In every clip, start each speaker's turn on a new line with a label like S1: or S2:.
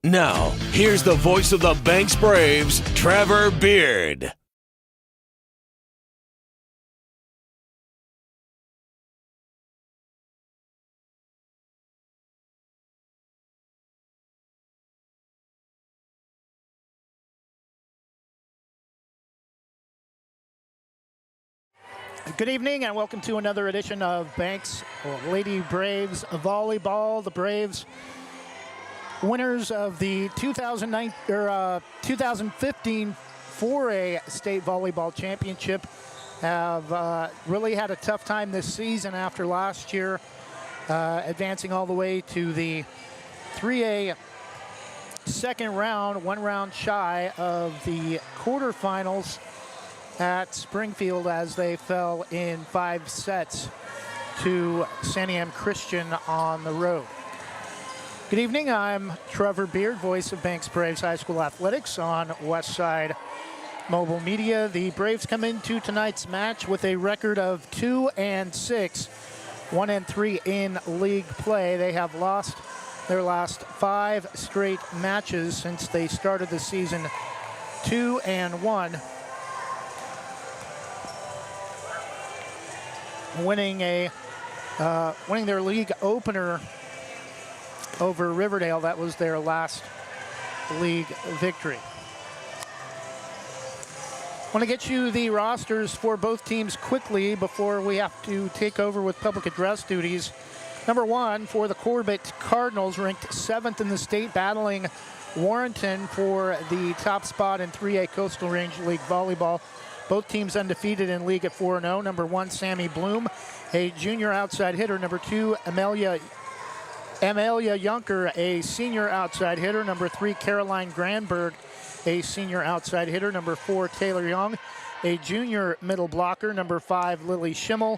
S1: Now, here's the voice of the Banks Braves, Trevor Beard.
S2: Good evening and welcome to another edition of Banks Lady Braves Volleyball. The Braves, winners of the 2015 4A State Volleyball Championship, have really had a tough time this season after last year, advancing all the way to the 3A second round, one round shy of the quarterfinals at Springfield as they fell in 5 sets to Santiam Christian on the road. Good evening, I'm Trevor Beard, voice of Banks Braves High School Athletics on Westside Mobile Media. The Braves come into tonight's match with a record of 2-6, 1-3 in league play. They have lost their last 5 straight matches since they started the season 2-1. Winning their league opener over Riverdale. That was their last league victory. I want to get you the rosters for both teams quickly before we have to take over with public address duties. Number 1 for the Corbett Cardinals, ranked 7th in the state, battling Warrenton for the top spot in 3A Coastal Range League Volleyball. Both teams undefeated in league at 4-0. Number 1, Sammy Bloom, a junior outside hitter. Number 2, Amelia Junker, a senior outside hitter. Number 3, Caroline Granberg, a senior outside hitter. Number 4, Taylor Young, a junior middle blocker. Number 5, Lily Schimmel,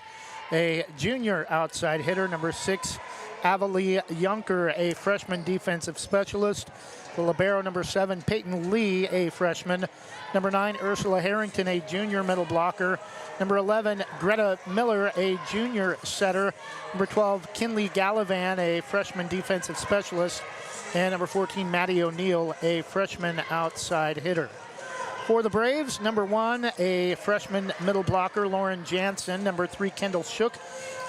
S2: a junior outside hitter. Number 6, Avalie Junker, a freshman defensive specialist. The libero, number 7, Peyton Lee, a freshman. Number 9, Ursula Harrington, a junior middle blocker. Number 11, Greta Miller, a junior setter. Number 12, Kinley Gallivan, a freshman defensive specialist. And number 14, Maddie O'Neill, a freshman outside hitter. For the Braves, number 1, a freshman middle blocker, Lauren Jansen. Number 3, Kendall Shook,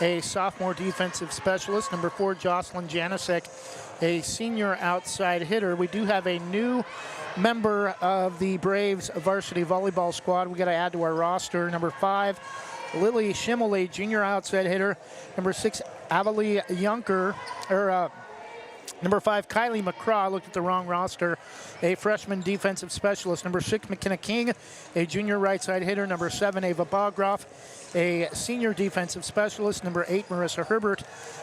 S2: a sophomore defensive specialist. Number 4, Jocelyn Janisek, a senior outside hitter. We do have a new member of the Braves varsity volleyball squad we got to add to our roster. Number 5, Lily Schimmel, a junior outside hitter. Number 6, Avalie Junker, number 5, Kylie McCraw, looked at the wrong roster, a freshman defensive specialist. Number 6, McKenna King, a junior right side hitter. Number 7, Ava Bogroff, a senior defensive specialist. Number 8, Marissa Herbert,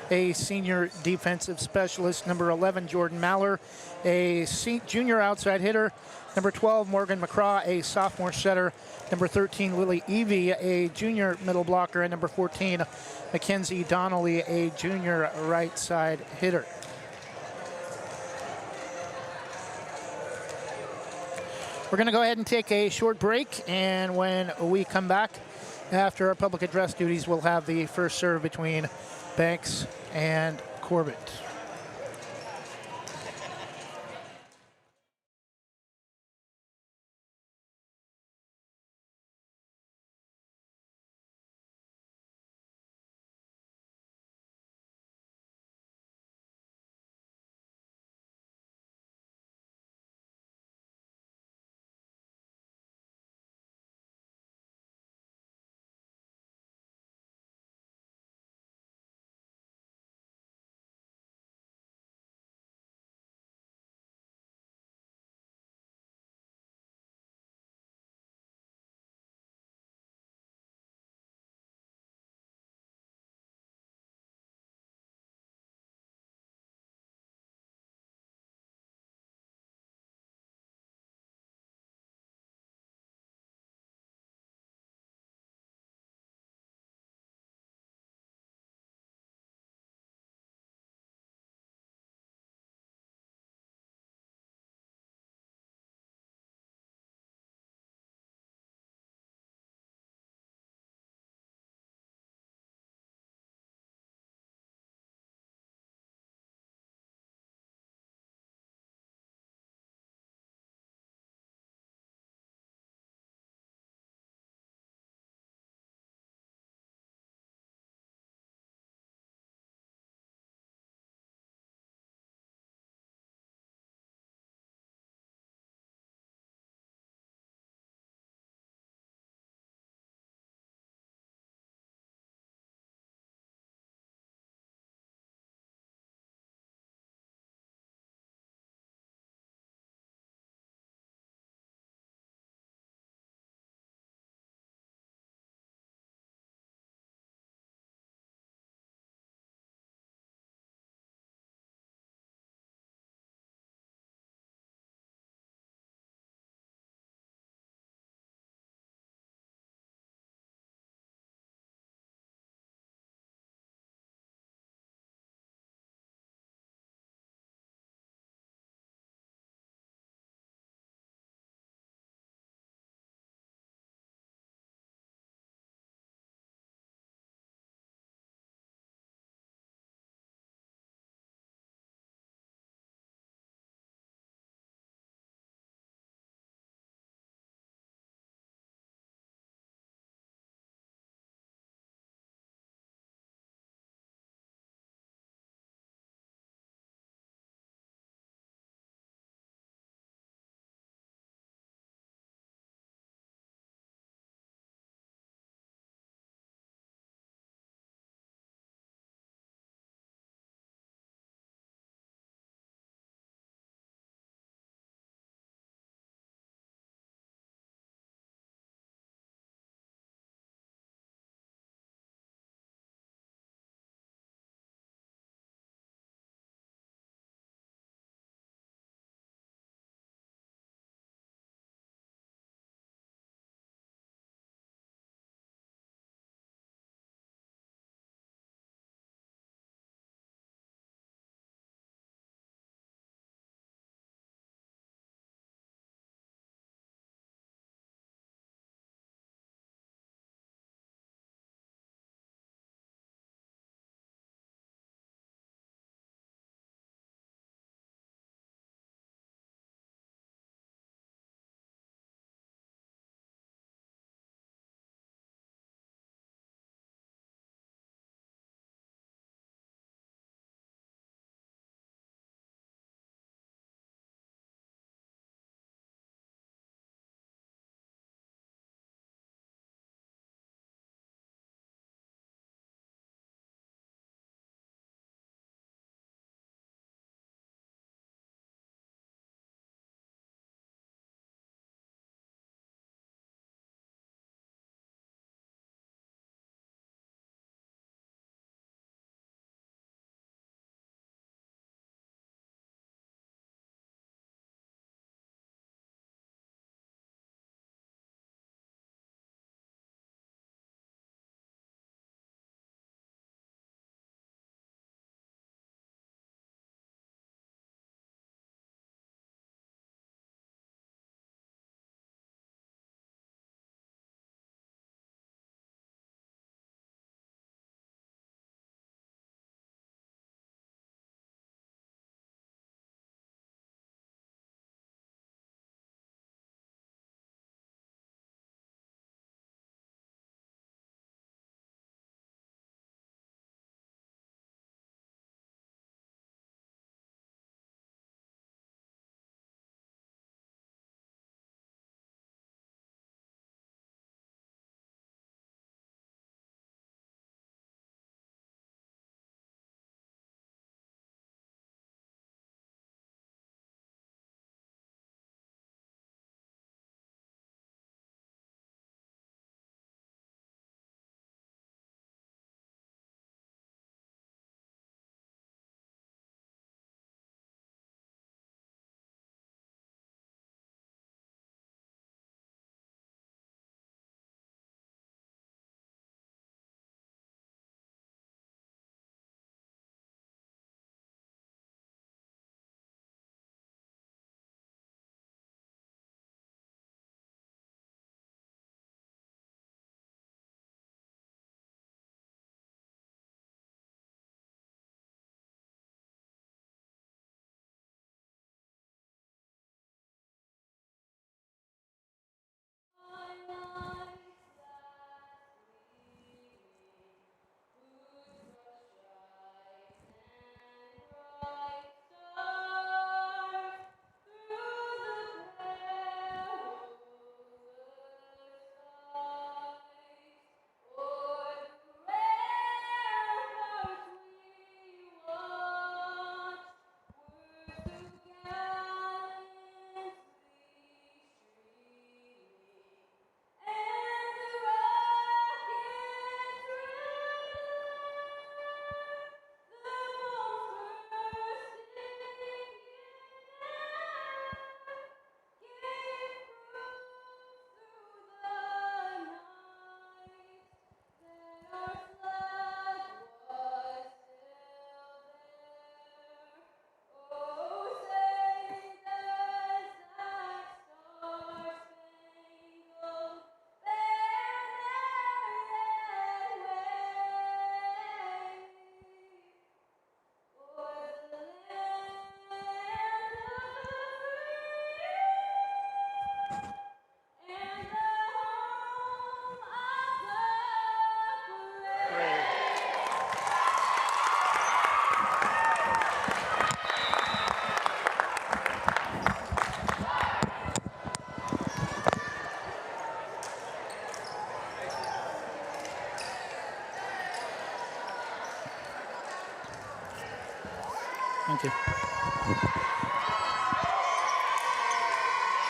S2: a senior defensive specialist. Number 11, Jordan Maller, a junior outside hitter. Number 12, Morgan McCraw, a sophomore setter. Number 13, Lily Evie, a junior middle blocker. And number 14, Mackenzie Donnelly, a junior right side hitter. We're going to go ahead and take a short break, and when we come back after our public address duties, we'll have the first serve between Banks and Corbett. Thank you.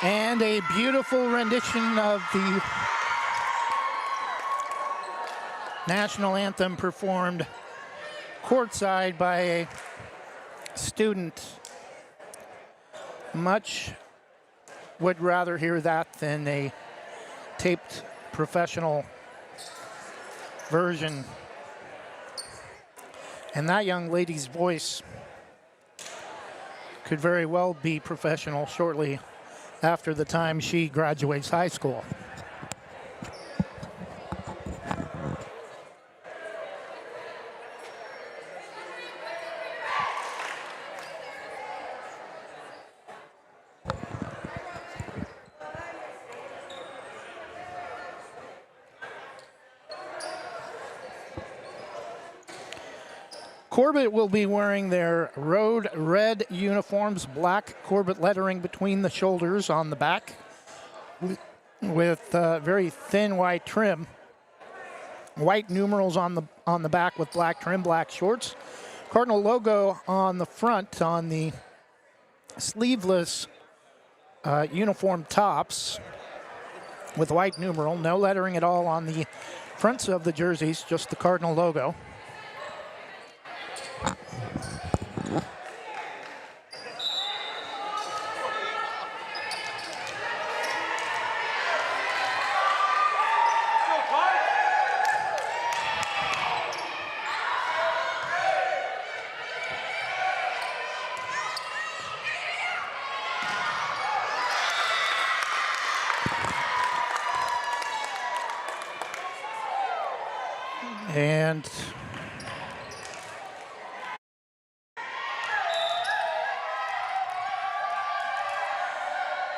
S2: And a beautiful rendition of the national anthem performed courtside by a student. Much would rather hear that than a taped professional version. And that young lady's voice could very well be professional shortly after the time she graduates high school. Corbett will be wearing their road red uniforms, black Corbett lettering between the shoulders on the back with very thin white trim. White numerals on the back with black trim, black shorts. Cardinal logo on the front on the sleeveless uniform tops with white numeral. No lettering at all on the fronts of the jerseys, just the Cardinal logo. And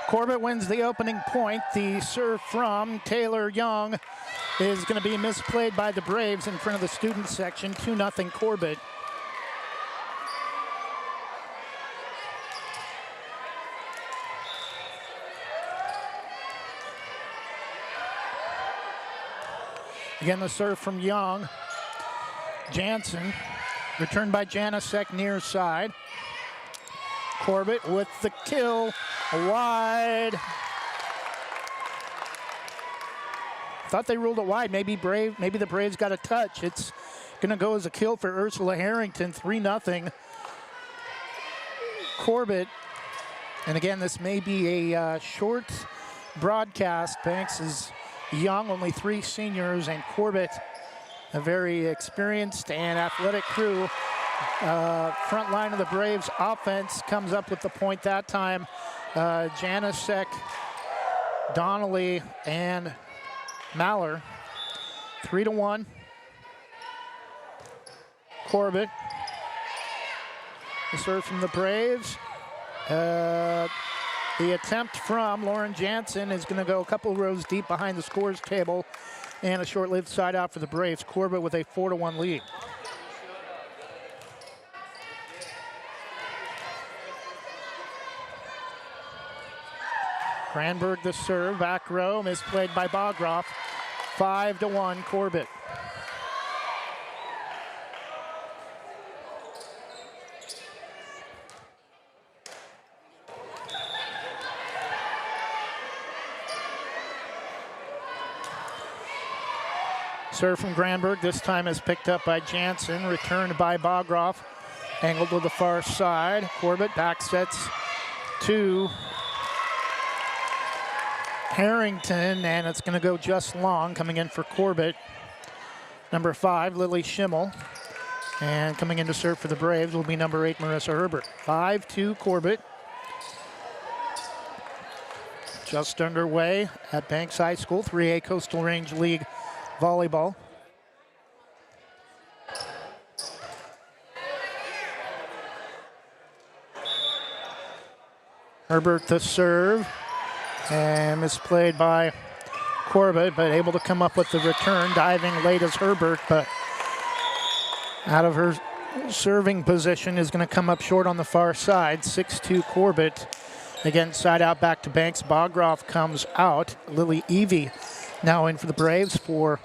S2: Corbett wins the opening point. The serve from Taylor Young is going to be misplayed by the Braves in front of the student section. 2-0 Corbett. Again, the serve from Young. Jansen, returned by Janasek near side. Corbett with the kill, wide. Thought they ruled it wide. Maybe the Braves got a touch. It's gonna go as a kill for Ursula Harrington. 3-0. Corbett, and again, this may be a short broadcast. Banks is young, only 3 seniors, and Corbett, a very experienced and athletic crew. Front line of the Braves offense comes up with the point that time. Janasek, Donnelly, and Maller. 3-1. Corbett. The serve from the Braves. The attempt from Lauren Jansen is going to go a couple rows deep behind the scores table, and a short-lived side out for the Braves. Corbett with a 4-1 lead. Granberg the serve, back row, misplayed by Bogroff. 5-1 Corbett. Serve from Granberg, this time is picked up by Jansen, returned by Bogroff, angled to the far side. Corbett back sets to Harrington, and it's going to go just long. Coming in for Corbett, number 5, Lily Schimmel. And coming in to serve for the Braves will be number 8, Marissa Herbert. 5-2 Corbett. Just underway at Banks High School, 3A Coastal Range League volleyball. Herbert the serve, and misplayed by Corbett, but able to come up with the return. Diving late as Herbert, but out of her serving position is going to come up short on the far side. 6-2 Corbett. Again, side out back to Banks. Bogroff comes out. Lily Evie now in for the Braves for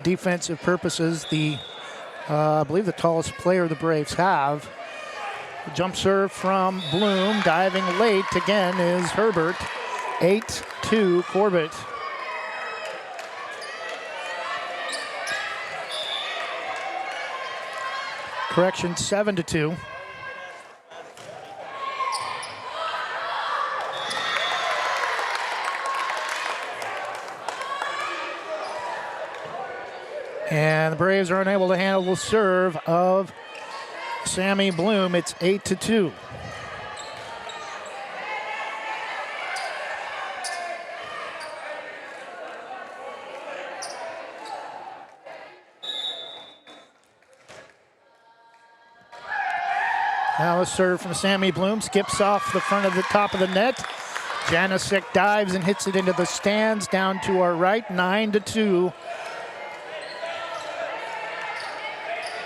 S2: defensive purposes. I believe the tallest player the Braves have. Jump serve from Bloom, diving late again is Herbert. 8-2 Corbett. Correction, 7-2. And the Braves are unable to handle the serve of Sammy Bloom. It's 8-2. Now a serve from Sammy Bloom, skips off the front of the top of the net. Janasek dives and hits it into the stands down to our right, 9-2.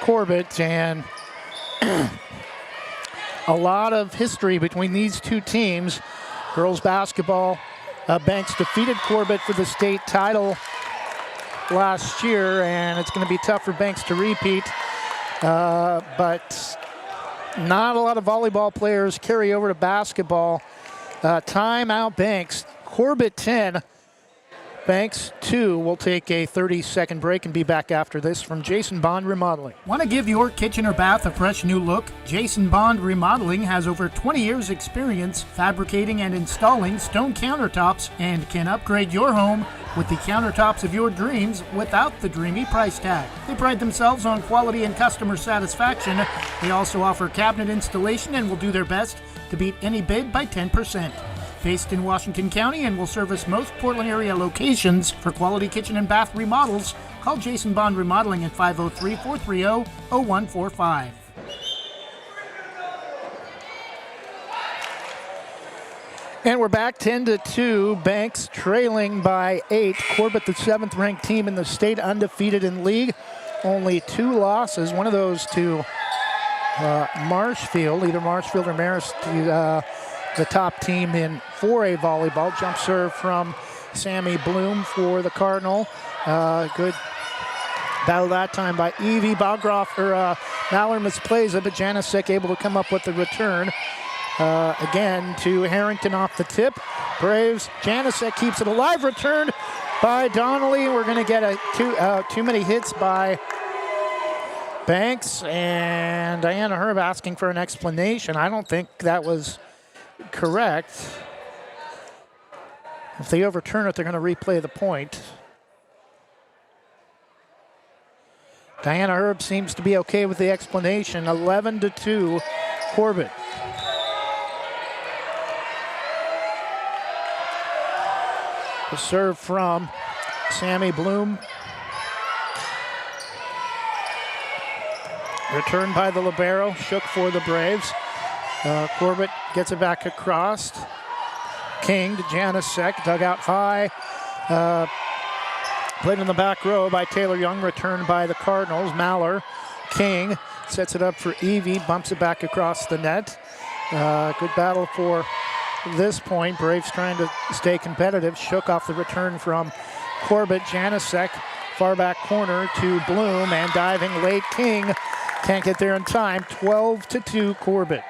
S2: Corbett, and a lot of history between these two teams. Girls basketball, Banks defeated Corbett for the state title last year, and it's going to be tough for Banks to repeat. But not a lot of volleyball players carry over to basketball. Timeout Banks. Corbett 10. Banks 2. We'll take a 30-second break and be back after this from Jason Bond Remodeling. Want to give your kitchen or bath a fresh new look? Jason Bond Remodeling has over 20 years experience fabricating and installing stone countertops and can upgrade your home with the countertops of your dreams without the dreamy price tag. They pride themselves on quality and customer satisfaction. They also offer cabinet installation and will do their best to beat any bid by 10%. Based in Washington County and will service most Portland area locations. For quality kitchen and bath remodels, call Jason Bond Remodeling at 503-430-0145. And we're back 10-2. Banks trailing by 8. Corbett, the 7th ranked team in the state, undefeated in league. Only 2 losses. One of those to Marshfield, either Marshfield or Marist, the top team in 4A volleyball. Jump serve from Sammy Bloom for the Cardinal. Good battle that time by Evie Bogroff, Mallard misplays it, but Janasek able to come up with the return. Again to Harrington off the tip. Braves, Janasek keeps it alive. Returned by Donnelly. We're going to get too many hits by Banks, and Diana Herb asking for an explanation. I don't think that was correct. If they overturn it, they're going to replay the point. Diana Herb seems to be okay with the explanation. 11-2, Corbett. The serve from Sammy Bloom. Returned by the libero, shook for the Braves. Corbett gets it back across. King to Janasek, dug out high. Played in the back row by Taylor Young, returned by the Cardinals. Maller, King sets it up for Evie, bumps it back across the net. Good battle for this point. Braves trying to stay competitive. Shook off the return from Corbett. Janasek, far back corner to Bloom, and diving late. King can't get there in time. 12-2 Corbett.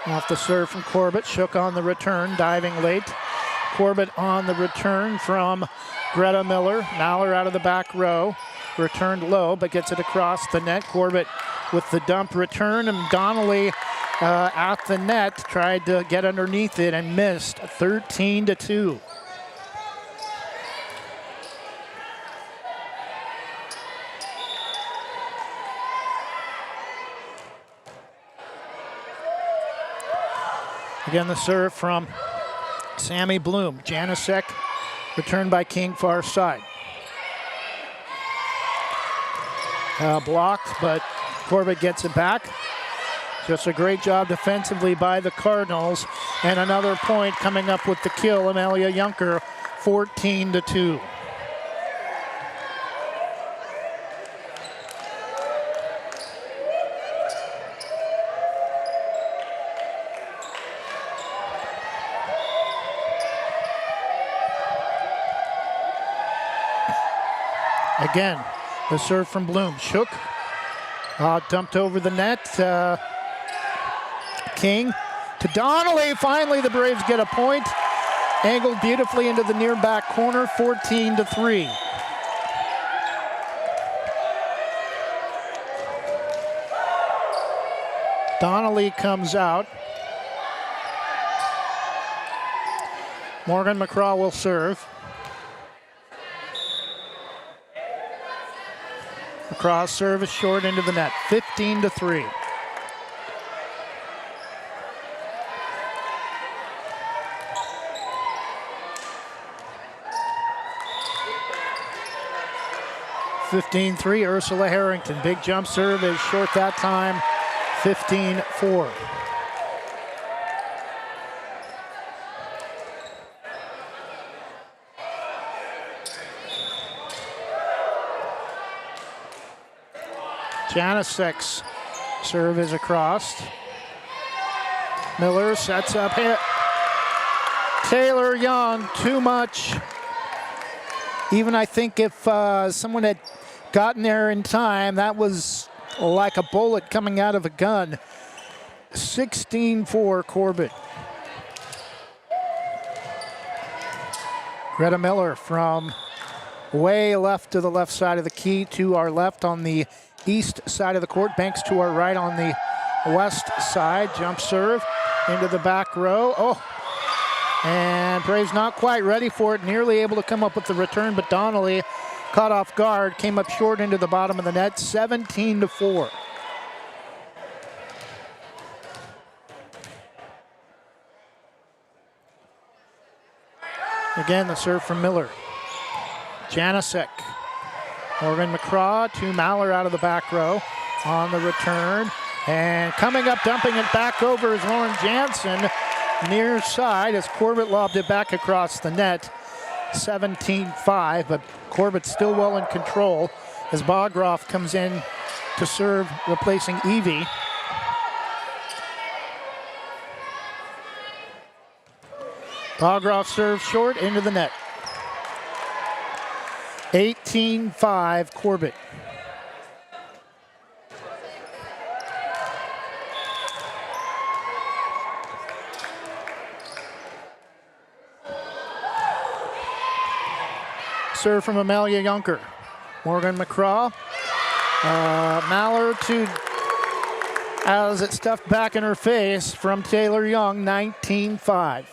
S2: Off the serve from Corbett, shook on the return, diving late. Corbett on the return from Greta Miller. Mallard out of the back row, returned low, but gets it across the net. Corbett with the dump return, and Donnelly at the net, tried to get underneath it and missed. 13-2. Again, the serve from Sammy Bloom. Janasek, returned by King, far side. Blocked, but Corbett gets it back. Just a great job defensively by the Cardinals. And another point coming up with the kill, Amelia Junker, 14-2. Again, the serve from Bloom. Shook. Dumped over the net. King to Donnelly. Finally, the Braves get a point. Angled beautifully into the near back corner, 14-3. Donnelly comes out. Morgan McCraw will serve. McCraw's serve is short into the net, 15-3. Ursula Harrington. Big jump serve is short that time, 15-4. Janicek's serve is across. Miller sets up hit. Taylor Young, too much. Even I think if someone had gotten there in time, that was like a bullet coming out of a gun. 16-4 Corbett. Greta Miller from way left to the left side of the key to our left on the east side of the court. Banks to our right on the west side. Jump serve into the back row. Oh, and Braves not quite ready for it. Nearly able to come up with the return, but Donnelly caught off guard. Came up short into the bottom of the net. 17-4. Again, the serve from Miller. Janicek. Morgan McCraw to Maller out of the back row on the return. And coming up, dumping it back over is Lauren Jansen. Near side as Corbett lobbed it back across the net. 17-5, but Corbett still well in control as Bogroff comes in to serve, replacing Evie. Bogroff serves short into the net. 18-5 Corbett. Serve from Amelia Junker. Morgan McCraw. Maller to, as it stuffed back in her face from Taylor Young, 19-5.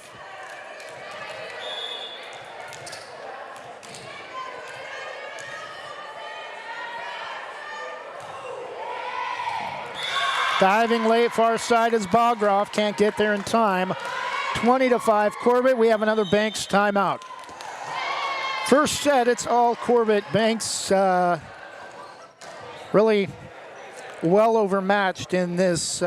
S2: Diving late, far side is Bogroff. Can't get there in time. 20-5 Corbett. We have another Banks timeout. First set, it's all Corbett. Banks really well overmatched in this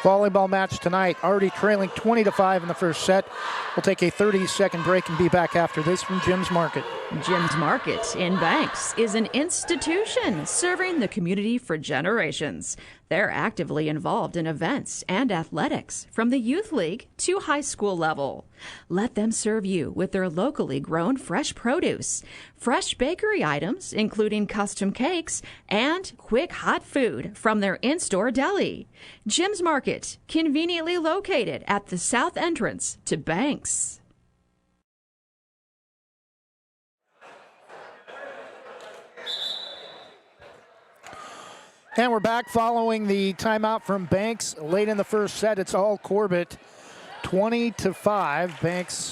S2: volleyball match tonight. Already trailing 20-5 in the first set. We'll take a 30-second break and be back after this from Jim's Market.
S3: Jim's Market in Banks is an institution serving the community for generations. They're actively involved in events and athletics from the youth league to high school level. Let them serve you with their locally grown fresh produce, fresh bakery items, including custom cakes, and quick hot food from their in-store deli. Jim's Market, conveniently located at the south entrance to Banks.
S2: And we're back following the timeout from Banks. Late in the first set, it's all Corbett, 20-5. Banks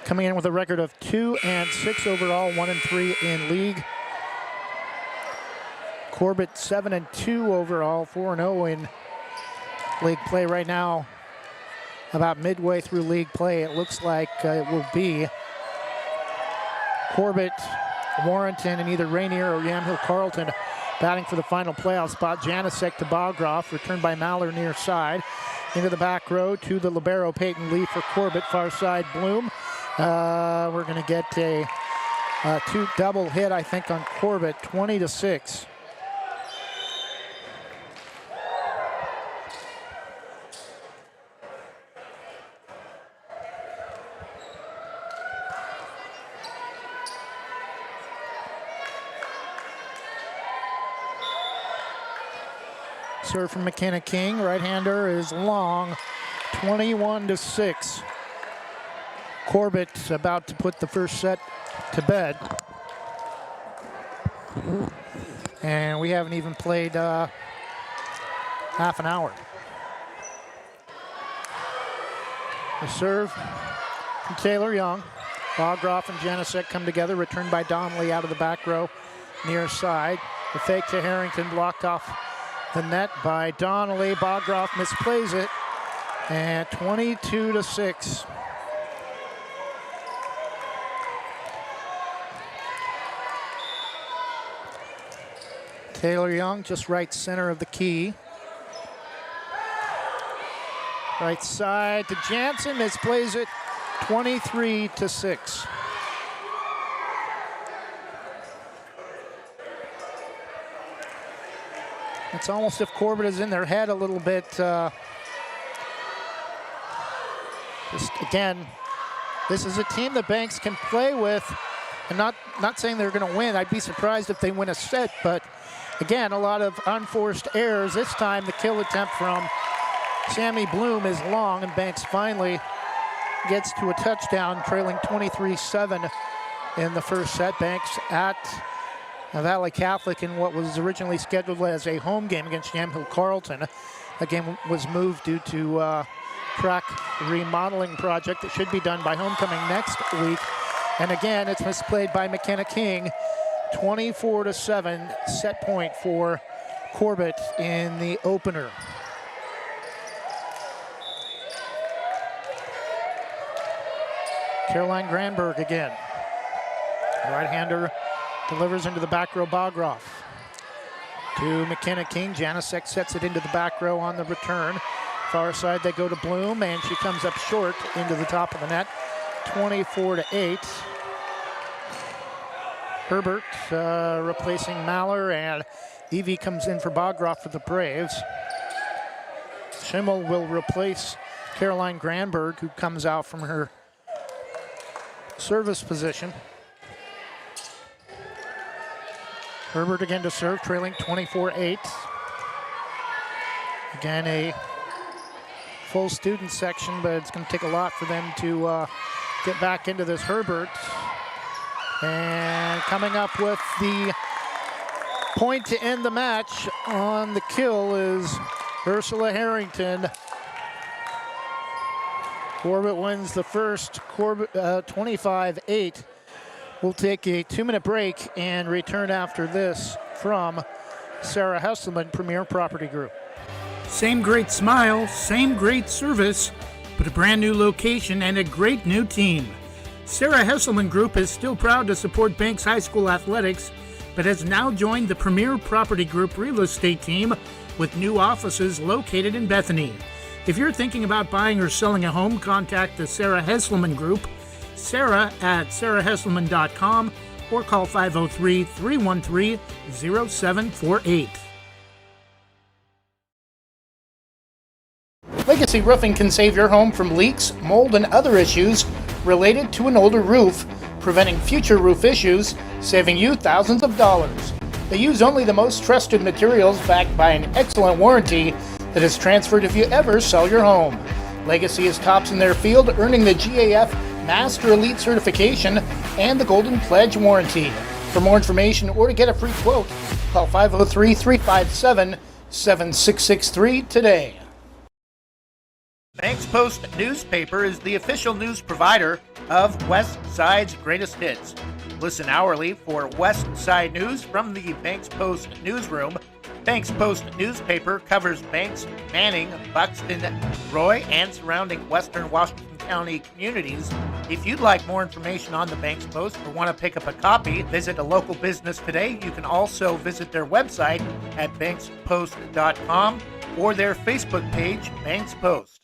S2: coming in with a record of 2-6 overall, 1-3 in league. Corbett 7-2 overall, 4-0 in league play right now. About midway through league play, it looks like it will be Corbett, Warrenton, and either Rainier or Yamhill Carlton batting for the final playoff spot. Janicek to Bogroff, returned by Maller near side. Into the back row to the libero Peyton Lee for Corbett, far side Bloom. We're going to get a two double hit, I think, on Corbett, 20-6. serve from McKenna King. Right-hander is long, 21-6. Corbett about to put the first set to bed. And we haven't even played half an hour. The serve from Taylor Young. Bogroff and Janicek come together, returned by Donnelly out of the back row, near side. The fake to Harrington, blocked off the net by Donnelly. Bogroff misplays it, and 22-6. Taylor Young, just right center of the key. Right side to Jansen, misplays it, 23-6. It's almost if Corbett is in their head a little bit. Just again, this is a team that Banks can play with, and not saying they're going to win. I'd be surprised if they win a set, but again, a lot of unforced errors. This time, the kill attempt from Sammy Bloom is long, and Banks finally gets to a touchdown, trailing 23-7 in the first set. Banks at Valley Catholic in what was originally scheduled as a home game against Yamhill Carleton. That game was moved due to track remodeling project that should be done by homecoming next week. And again, it's misplayed by McKenna King. 24-7 set point for Corbett in the opener. Caroline Granberg again. Right-hander delivers into the back row, Bogroff. To McKenna King. Janicek sets it into the back row on the return. Far side they go to Bloom, and she comes up short into the top of the net. 24-8. Herbert replacing Maller, and Evie comes in for Bogroff for the Braves. Schimmel will replace Caroline Granberg, who comes out from her service position. Herbert again to serve, trailing 24-8. Again, a full student section, but it's going to take a lot for them to get back into this. Herbert. And coming up with the point to end the match on the kill is Ursula Harrington. Corbett wins the first, 25-8. We'll take a 2-minute break and return after this from Sarah Hesselman, Premier Property Group.
S4: Same great smile, same great service, but a brand new location and a great new team. Sarah Hesselman Group is still proud to support Banks High School athletics, but has now joined the Premier Property Group real estate team with new offices located in Bethany. If you're thinking about buying or selling a home, contact the Sarah Hesselman Group, Sarah at sarahhesselman.com, or call 503-313-0748.
S2: Legacy Roofing can save your home from leaks, mold, and other issues related to an older roof, preventing future roof issues, saving you thousands of dollars. They use only the most trusted materials backed by an excellent warranty that is transferred if you ever sell your home. Legacy is tops in their field, earning the GAF Master Elite certification and the Golden Pledge warranty. For more information or to get a free quote, call 503-357-7663 today. Banks Post newspaper is the official news provider of West Side's greatest hits. Listen hourly for West Side news from the Banks Post newsroom. Banks Post newspaper covers Banks, Manning, Buxton, Roy, and surrounding western Washington County communities. If you'd like more information on the Banks Post or want to pick up a copy, visit a local business today. You can also visit their website at bankspost.com or their Facebook page, Banks Post.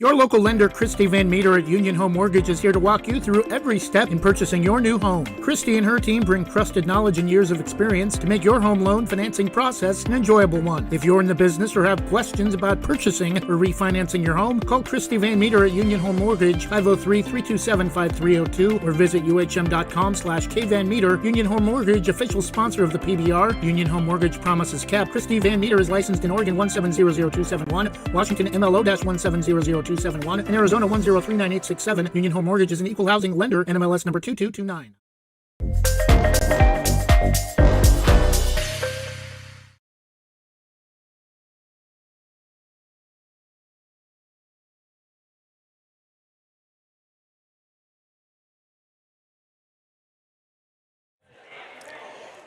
S4: Your local lender, Christy Van Meter at Union Home Mortgage, is here to walk you through every step in purchasing your new home. Christy and her team bring trusted knowledge and years of experience to make your home loan financing process an enjoyable one. If you're in the business or have questions about purchasing or refinancing your home, call Christy Van Meter at Union Home Mortgage, 503-327-5302, or visit uhm.com/kvanmeter. Union Home Mortgage, official sponsor of the PBR. Union Home Mortgage promises cap. Christy Van Meter is licensed in Oregon 1700271, Washington MLO-1700271, and Arizona 1039867. Union Home Mortgage is an equal housing lender, NMLS number 2229.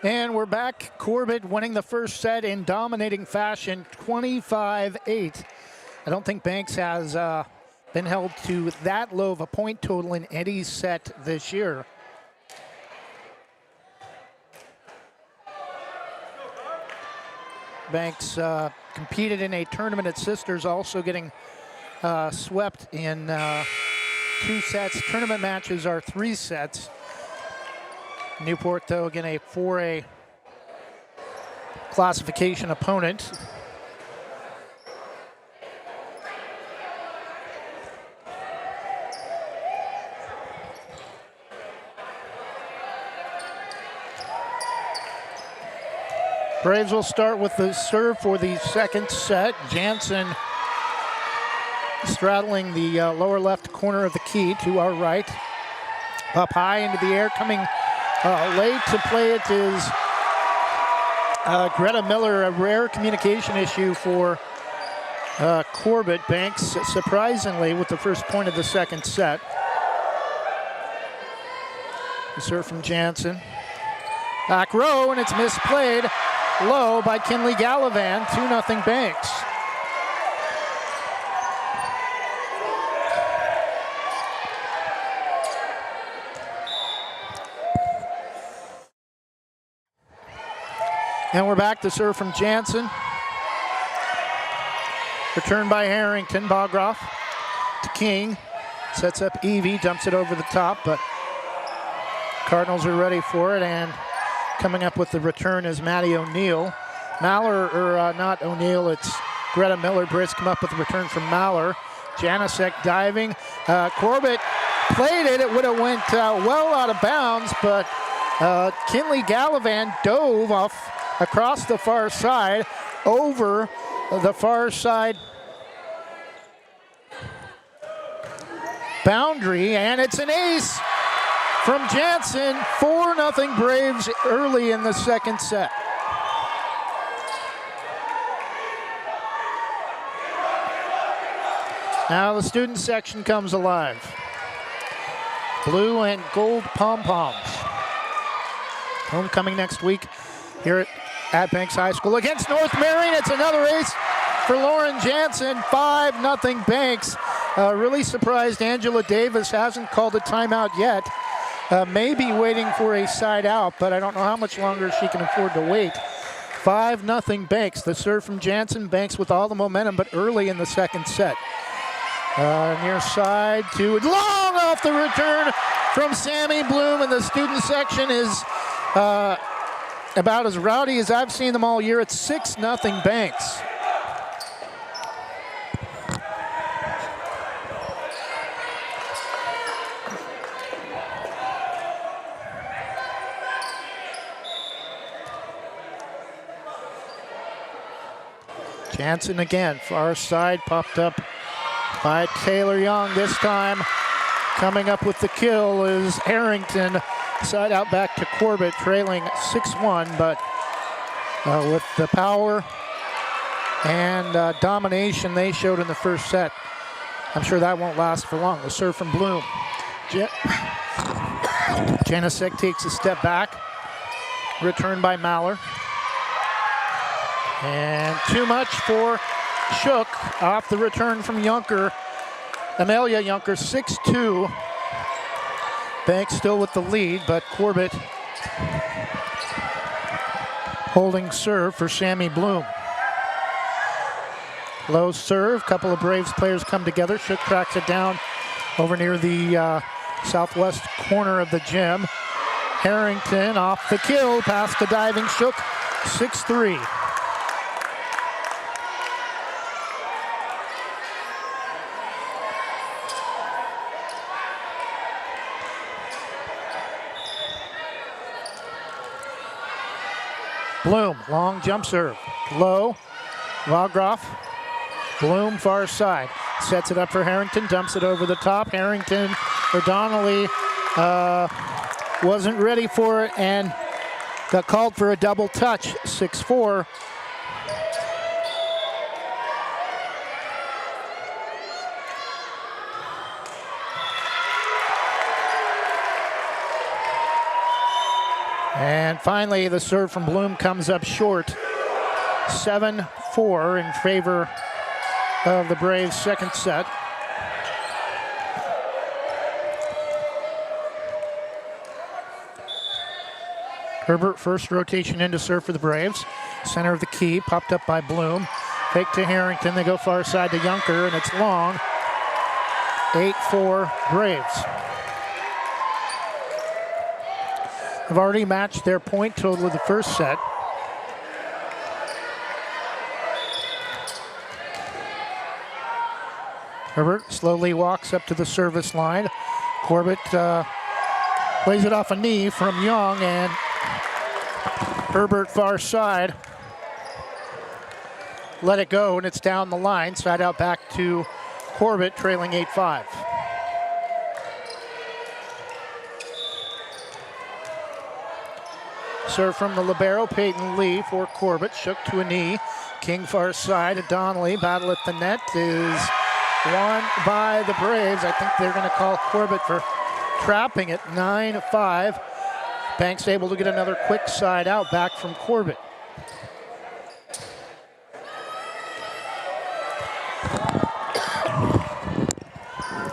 S2: And we're back. Corbett winning the first set in dominating fashion, 25-8. I don't think Banks has been held to that low of a point total in any set this year. Banks competed in a tournament at Sisters, also getting swept in 2 sets. Tournament matches are 3 sets. Newport, though, again, a 4A classification opponent. Braves will start with the serve for the second set. Jansen straddling the lower left corner of the key to our right. Up high into the air, coming late to play it is Greta Miller. A rare communication issue for Corbett. Banks, surprisingly, with the first point of the second set. The serve from Jansen. Back row, and it's misplayed low by Kinley Gallivan. 2-0 Banks. And we're back to serve from Jansen. Return by Harrington. Bogroff to King. Sets up Evie, dumps it over the top, but Cardinals are ready for it, and coming up with the return is Maddie O'Neill. Not O'Neill, it's Greta Miller. Brits come up with the return from Maller. Janicek diving. Corbett played it. It would have went well out of bounds, but Kinley Gallivan dove off across the far side, over the far side boundary, and it's an ace from Jansen. 4-0 Braves early in the second set. Now the student section comes alive. Blue and gold pom-poms. Homecoming next week here at Banks High School against North Marion. It's another ace for Lauren Jansen. 5-0 Banks. Really surprised Angela Davis hasn't called a timeout yet. Maybe waiting for a side out, but I don't know how much longer she can afford to wait. 5-0 Banks. The serve from Jansen. Banks with all the momentum, but early in the second set. Near side to long off the return from Sammy Bloom, and the student section is about as rowdy as I've seen them all year. It's 6-0 Banks. Jansen again, far side, popped up by Taylor Young. This time coming up with the kill is Harrington. Side out back to Corbett, trailing 6-1, but with the power and domination they showed in the first set, I'm sure that won't last for long. The serve from Bloom. Janicek takes a step back. Return by Maller. And too much for Shook off the return from Junker. Amelia Junker, 6-2. Banks still with the lead, but Corbett holding serve for Sammy Bloom. Low serve. Couple of Braves players come together. Shook tracks it down over near the southwest corner of the gym. Harrington off the kill, past the diving Shook, 6-3. Bloom, long jump serve, low, Wagroff, Bloom far side, sets it up for Harrington, dumps it over the top. Harrington or Donnelly wasn't ready for it and got called for a double touch, 6-4. And finally, the serve from Bloom comes up short. 7-4 in favor of the Braves' second set. Herbert, first rotation into serve for the Braves. Center of the key, popped up by Bloom. Fake to Harrington, they go far side to Junker, and it's long. 8-4 Braves. Have already matched their point total of the first set. Herbert slowly walks up to the service line. Corbett plays it off a knee from Young, and Herbert far side. Let it go, and it's down the line. Side out back to Corbett, trailing 8-5. Serve from the libero, Peyton Lee for Corbett. Shook to a knee. King far side. Donnelly, battle at the net is won by the Braves. I think they're going to call Corbett for trapping it. 9-5. Banks able to get another quick side out back from Corbett.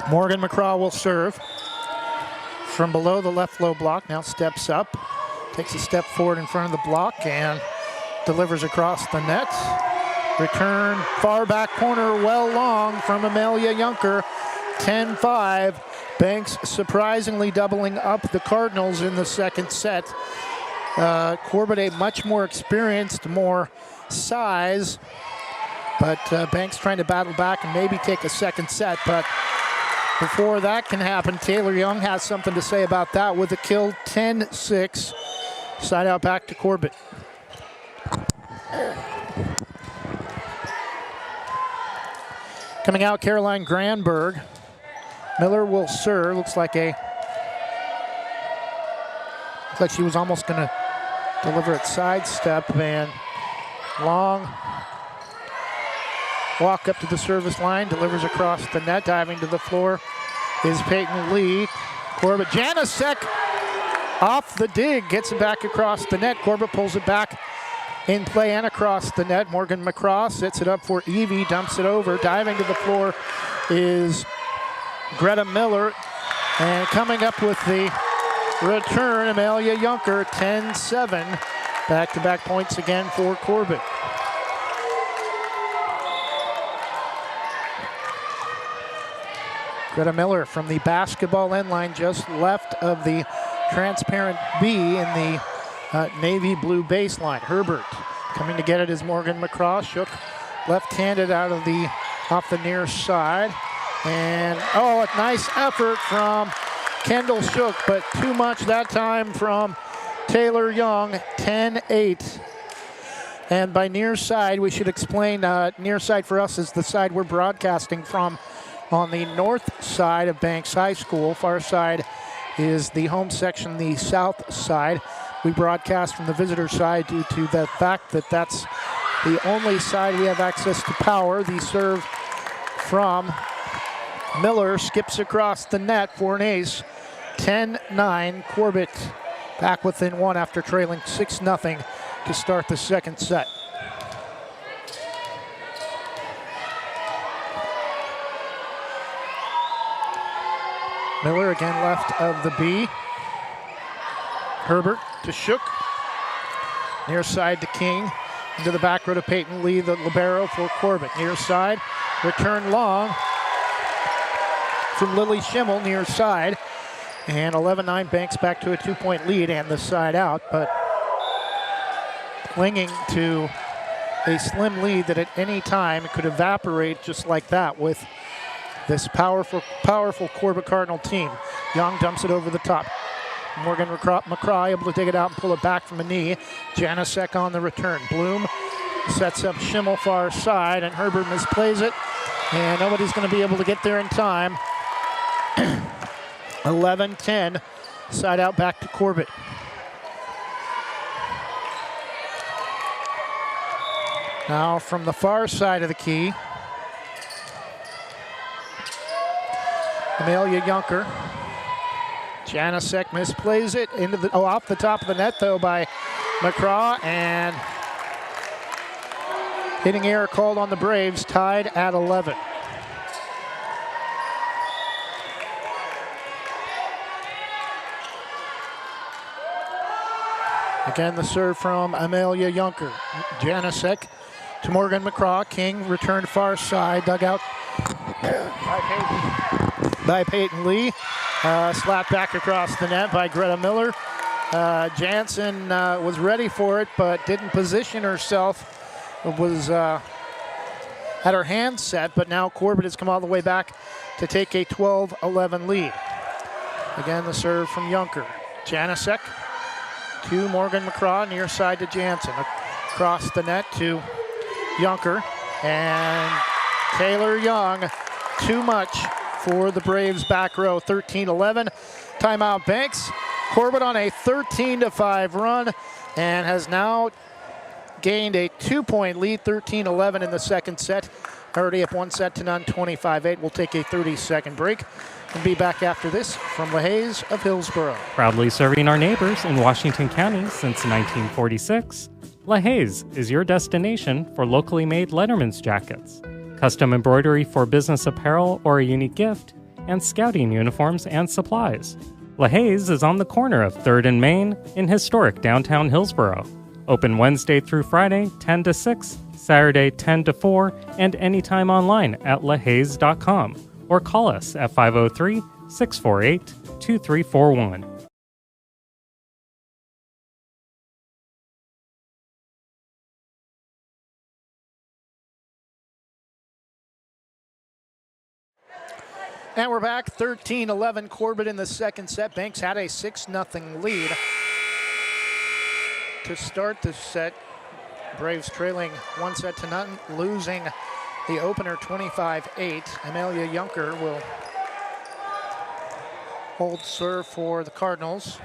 S2: Morgan McCraw will serve. From below the left low block, now steps up. Takes a step forward in front of the block and delivers across the net. Return far back corner, well long from Amelia Junker. 10-5. Banks surprisingly doubling up the Cardinals in the second set. Corbett a much more experienced, more size, but Banks trying to battle back and maybe take a second set. But before that can happen, Taylor Young has something to say about that with a kill. 10-6. Side out back to Corbett. Coming out, Caroline Granberg. Miller will serve. Looks like she was almost going to deliver it sidestep, and long walk up to the service line, delivers across the net. Diving to the floor is Peyton Lee. Corbett Janicek off the dig, gets it back across the net. Corbett pulls it back in play and across the net. Morgan McCraw sets it up for Evie, dumps it over. Diving to the floor is Greta Miller, and coming up with the return, Amelia Junker. 10-7. Back-to-back points again for Corbett. Greta Miller from the basketball end line, just left of the transparent B in the navy blue baseline. Herbert coming to get it is Morgan McCraw. Shook left-handed off the near side. And, a nice effort from Kendall Shook, but too much that time from Taylor Young. 10-8. And by near side, we should explain, near side for us is the side we're broadcasting from on the north side of Banks High School. Far side is the home section, the south side. We broadcast from the visitor side due to the fact that that's the only side we have access to power. The serve from Miller skips across the net for an ace. 10-9. Corbett back within one after trailing 6-0 to start the second set. Miller again left of the B. Herbert to Shook. Near side to King. Into the back row to Peyton Lee, the libero for Corbett. Near side, return long from Lily Schimmel near side. And 11-9 Banks back to a 2-point lead and the side out, but clinging to a slim lead that at any time could evaporate just like that with this powerful Corbett Cardinal team. Young dumps it over the top. Morgan McCraw able to dig it out and pull it back from a knee. Janasek on the return. Bloom sets up Schimmel far side, and Herbert misplays it, and nobody's going to be able to get there in time. 11-10, side out back to Corbett. Now from the far side of the key, Amelia Junker. Janasek misplays it into the off the top of the net though by McCraw, and hitting error called on the Braves, tied at 11. Again, the serve from Amelia Junker. Janasek to Morgan McCraw. King returned far side, dug out by Peyton Lee. Slapped back across the net by Greta Miller. Jansen was ready for it, but didn't position herself. Was had her hands set, but now Corbett has come all the way back to take a 12-11 lead. Again, the serve from Junker. Janasek to Morgan McCraw, near side to Jansen. Across the net to Junker, and Taylor Young, too much for the Braves back row. 13-11, timeout Banks. Corbett on a 13-5 run and has now gained a 2-point lead, 13-11 in the second set. Already up 1-0, 25-8. We'll take a 30-second break and be back after this from LaHaye's of Hillsborough.
S5: Proudly serving our neighbors in Washington County since 1946, LaHaye's is your destination for locally made Letterman's jackets, custom embroidery for business apparel or a unique gift, and scouting uniforms and supplies. LaHaye's is on the corner of 3rd and Main in historic downtown Hillsborough. Open Wednesday through Friday, 10 to 6, Saturday, 10 to 4, and anytime online at lahayes.com, or call us at 503-648-2341.
S2: And we're back, 13-11 Corbett in the second set. Banks had a 6-0 lead to start the set. Braves trailing 1-0, losing the opener 25-8. Amelia Junker will hold serve for the Cardinals.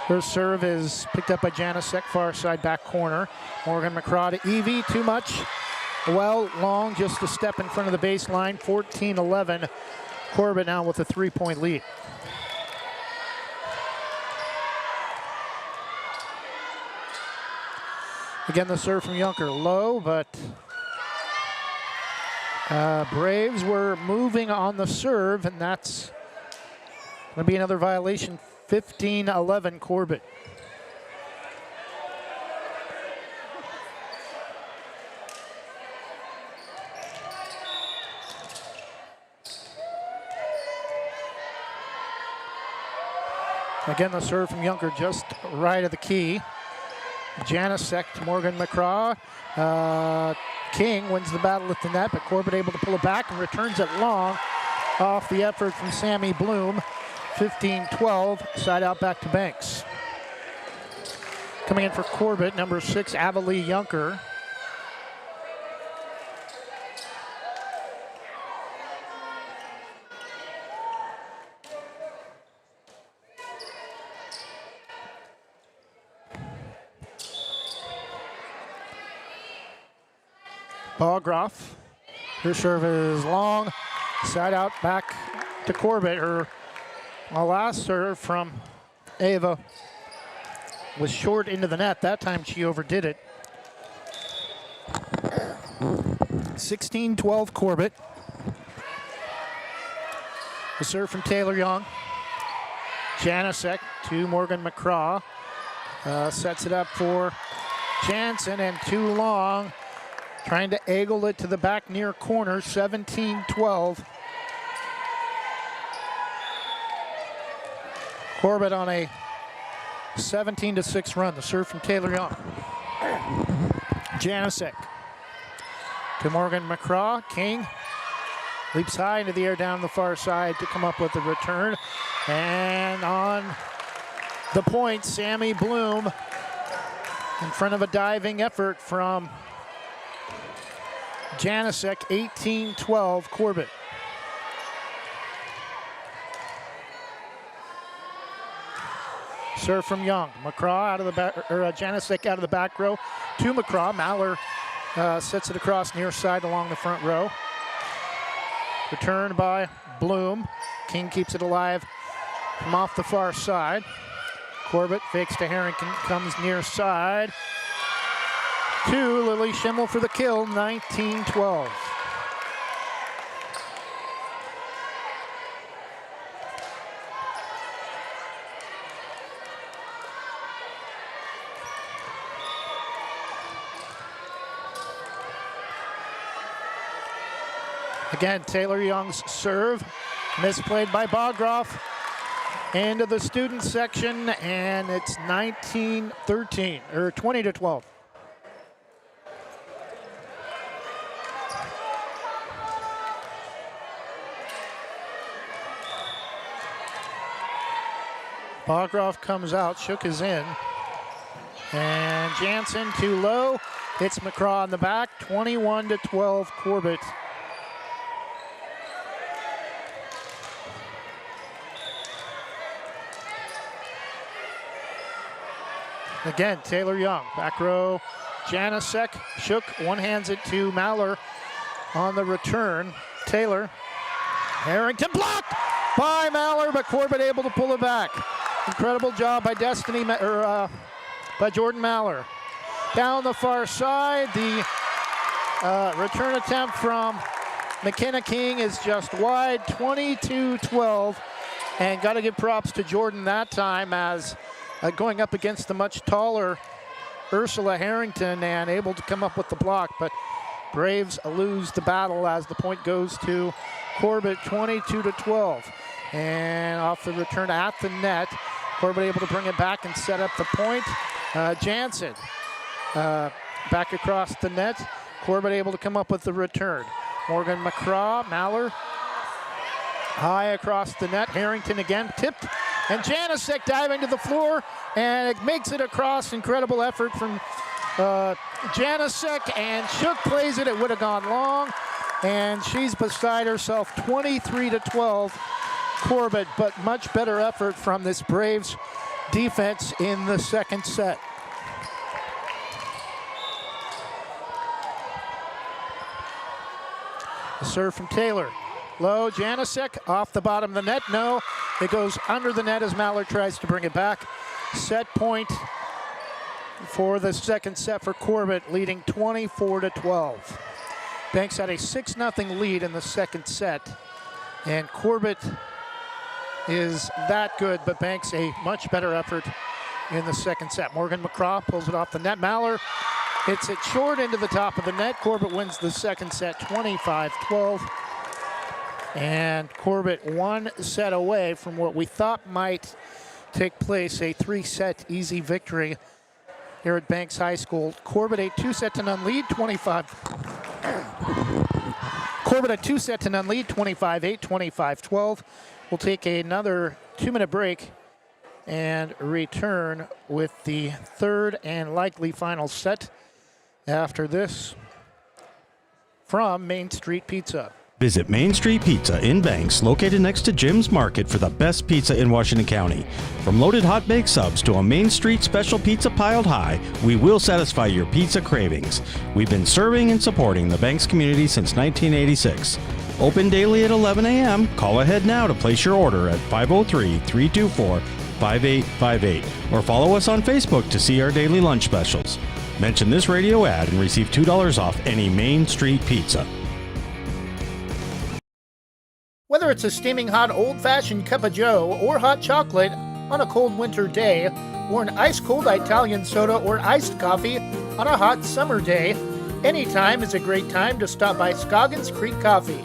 S2: Her serve is picked up by Janasek, far side back corner. Morgan McCraw to Evie, too much. Well, long, just a step in front of the baseline. 14-11. Corbett now with a 3-point lead. Again, the serve from Junker, low, but Braves were moving on the serve, and that's going to be another violation. 15-11 Corbett. Again, the serve from Junker just right of the key. Janasek to Morgan McCraw. King wins the battle at the net, but Corbett able to pull it back and returns it long off the effort from Sammy Bloom. 15-12, side out back to Banks. Coming in for Corbett, number 6, Avalee Junker. Ballgroff, her serve is long, side out back to Corbett. Her last serve from Ava was short into the net. That time she overdid it. 16-12 Corbett. The serve from Taylor Young. Janasek to Morgan McCraw. Sets it up for Jansen, and too long. Trying to angle it to the back near corner, 17-12. Corbett on a 17-6 run. The serve from Taylor Young. Janasek to Morgan McCraw. King leaps high into the air down the far side to come up with the return. And on the point, Sammy Bloom in front of a diving effort from Janasek. 18-12 Corbett. Serve from Young. McCraw out of the back, or Janasek out of the back row to McCraw. Maller sets it across near side along the front row. Returned by Bloom. King keeps it alive from off the far side. Corbett fakes to Harrington, comes near side to Lily Schimmel for the kill, 19-12. Again, Taylor Young's serve, misplayed by Bogroff. Into the student section, and it's 19-13, or 20-12. Bogroff comes out, Shook is in. And Jansen too low, hits McCraw on the back, 21-12 Corbett. Again, Taylor Young, back row, Janasek, Shook, one-hands it to Maller on the return. Taylor, Harrington blocked by Maller, but Corbett able to pull it back. Incredible job by by Jordan Maller. Down the far side, the return attempt from McKenna King is just wide, 22-12, and got to give props to Jordan that time as going up against the much taller Ursula Harrington and able to come up with the block, but Braves lose the battle as the point goes to Corbett, 22-12. And off the return at the net, Corbett able to bring it back and set up the point. Jansen back across the net. Corbett able to come up with the return. Morgan McCraw, Maller, high across the net. Harrington again, tipped. And Janasek diving to the floor, and it makes it across. Incredible effort from Janasek, and Shook plays it. It would have gone long, and she's beside herself. 23-12 Corbett, but much better effort from this Braves defense in the second set. The serve from Taylor. Low, Janasek off the bottom of the net. No, it goes under the net as Maller tries to bring it back. Set point for the second set for Corbett, leading 24-12. Banks had a 6-0 lead in the second set, and Corbett is that good, but Banks a much better effort in the second set. Morgan McCraw pulls it off the net. Maller hits it short into the top of the net. Corbett wins the second set, 25-12. And Corbett one set away from what we thought might take place, a 3-set easy victory here at Banks High School. Corbett a 2-0 lead, 25-8, 25-12. We'll take another 2-minute break and return with the third and likely final set after this from Main Street Pizza.
S6: Visit Main Street Pizza in Banks, located next to Jim's Market, for the best pizza in Washington County. From loaded hot baked subs to a Main Street special pizza piled high, we will satisfy your pizza cravings. We've been serving and supporting the Banks community since 1986. Open daily at 11 a.m. Call ahead now to place your order at 503-324-5858 or follow us on Facebook to see our daily lunch specials. Mention this radio ad and receive $2 off any Main Street Pizza.
S2: Whether it's a steaming hot old-fashioned cup of joe or hot chocolate, on a cold winter day, or an ice-cold Italian soda or iced coffee on a hot summer day, anytime is a great time to stop by Scoggins Creek Coffee.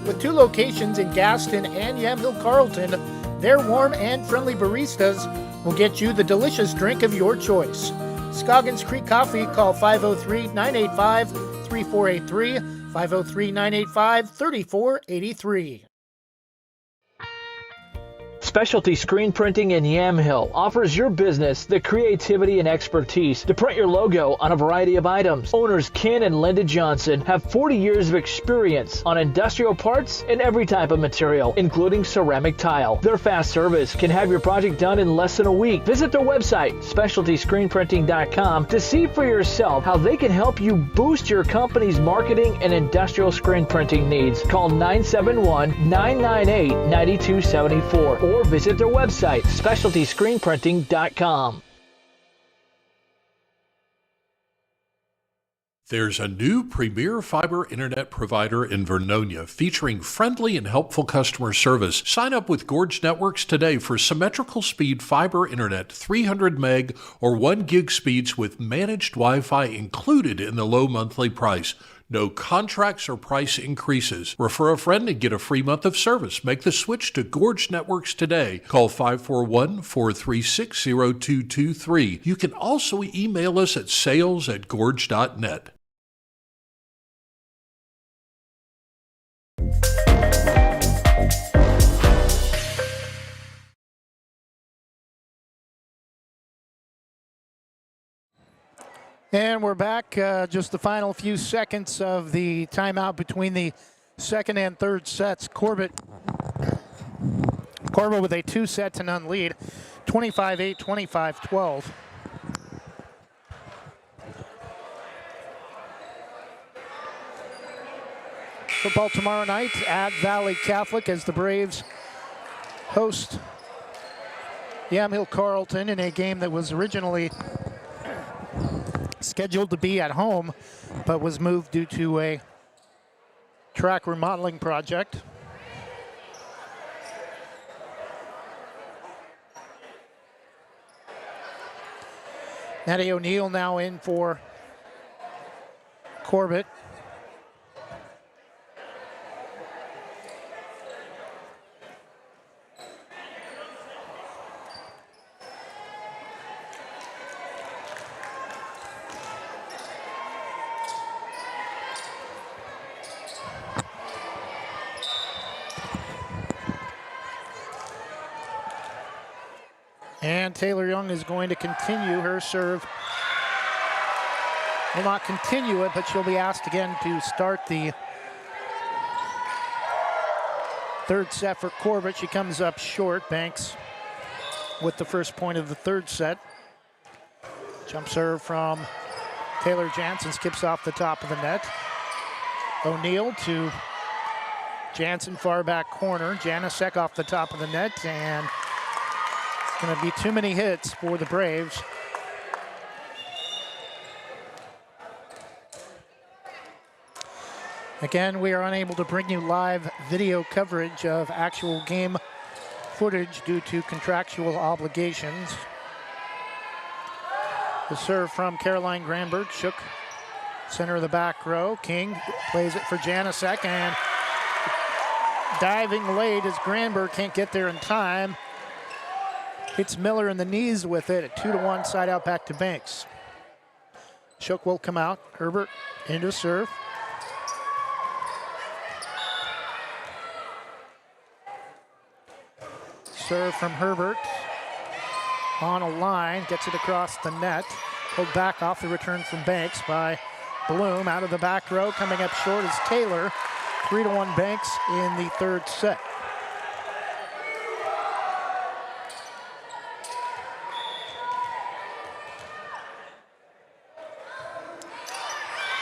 S2: With 2 locations in Gaston and Yamhill Carlton, their warm and friendly baristas will get you the delicious drink of your choice. Scoggins Creek Coffee, call 503-985-3483, 503-985-3483.
S7: Specialty Screen Printing in Yamhill offers your business the creativity and expertise to print your logo on a variety of items. Owners Ken and Linda Johnson have 40 years of experience on industrial parts and every type of material, including ceramic tile. Their fast service can have your project done in less than a week. Visit their website, specialtyscreenprinting.com, to see for yourself how they can help you boost your company's marketing and industrial screen printing needs. Call 971-998-9274 or visit their website, specialtyscreenprinting.com.
S8: There's a new premier fiber internet provider in Vernonia featuring friendly and helpful customer service. Sign up with Gorge Networks today for symmetrical speed fiber internet, 300 meg or 1 gig speeds with managed Wi-Fi included in the low monthly price. No contracts or price increases. Refer a friend and get a free month of service. Make the switch to Gorge Networks today. Call 541-436-0223. You can also email us at sales@gorge.net.
S2: And we're back, just the final few seconds of the timeout between the second and third sets. Corbett with a 2-set-to-none lead, 25-8, 25-12. Football tomorrow night at Valley Catholic as the Braves host Yamhill Carlton in a game that was originally scheduled to be at home, but was moved due to a track remodeling project. Natty O'Neill now in for Corbett. And Taylor Young is going to continue her serve. Will not continue it, but she'll be asked again to start the third set for Corbett. She comes up short. Banks with the first point of the third set. Jump serve from Taylor Jansen, skips off the top of the net. O'Neill to Jansen, far back corner. Janasek off the top of the net, and going to be too many hits for the Braves. Again, we are unable to bring you live video coverage of actual game footage due to contractual obligations. The serve from Caroline Granberg, shook center of the back row. King plays it for Janasek, and diving late as Granberg can't get there in time. Hits Miller in the knees with it at 2-1, side out back to Banks. Shook will come out. Herbert into serve. Serve from Herbert. On a line, gets it across the net. Pulled back off the return from Banks by Bloom. Out of the back row, coming up short is Taylor. 3-1 Banks in the third set.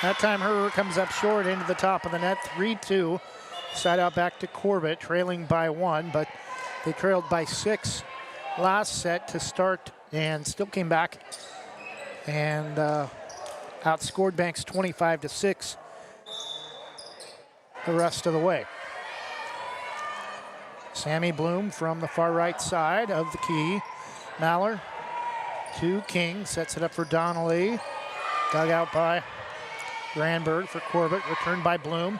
S2: That time Herbert comes up short into the top of the net, 3-2. Side out back to Corbett, trailing by 1, but they trailed by 6 last set to start and still came back and outscored Banks 25-6 the rest of the way. Sammy Bloom from the far right side of the key Maller to King, sets it up for Donnelly. Dug out by Granberg for Corbett, returned by Bloom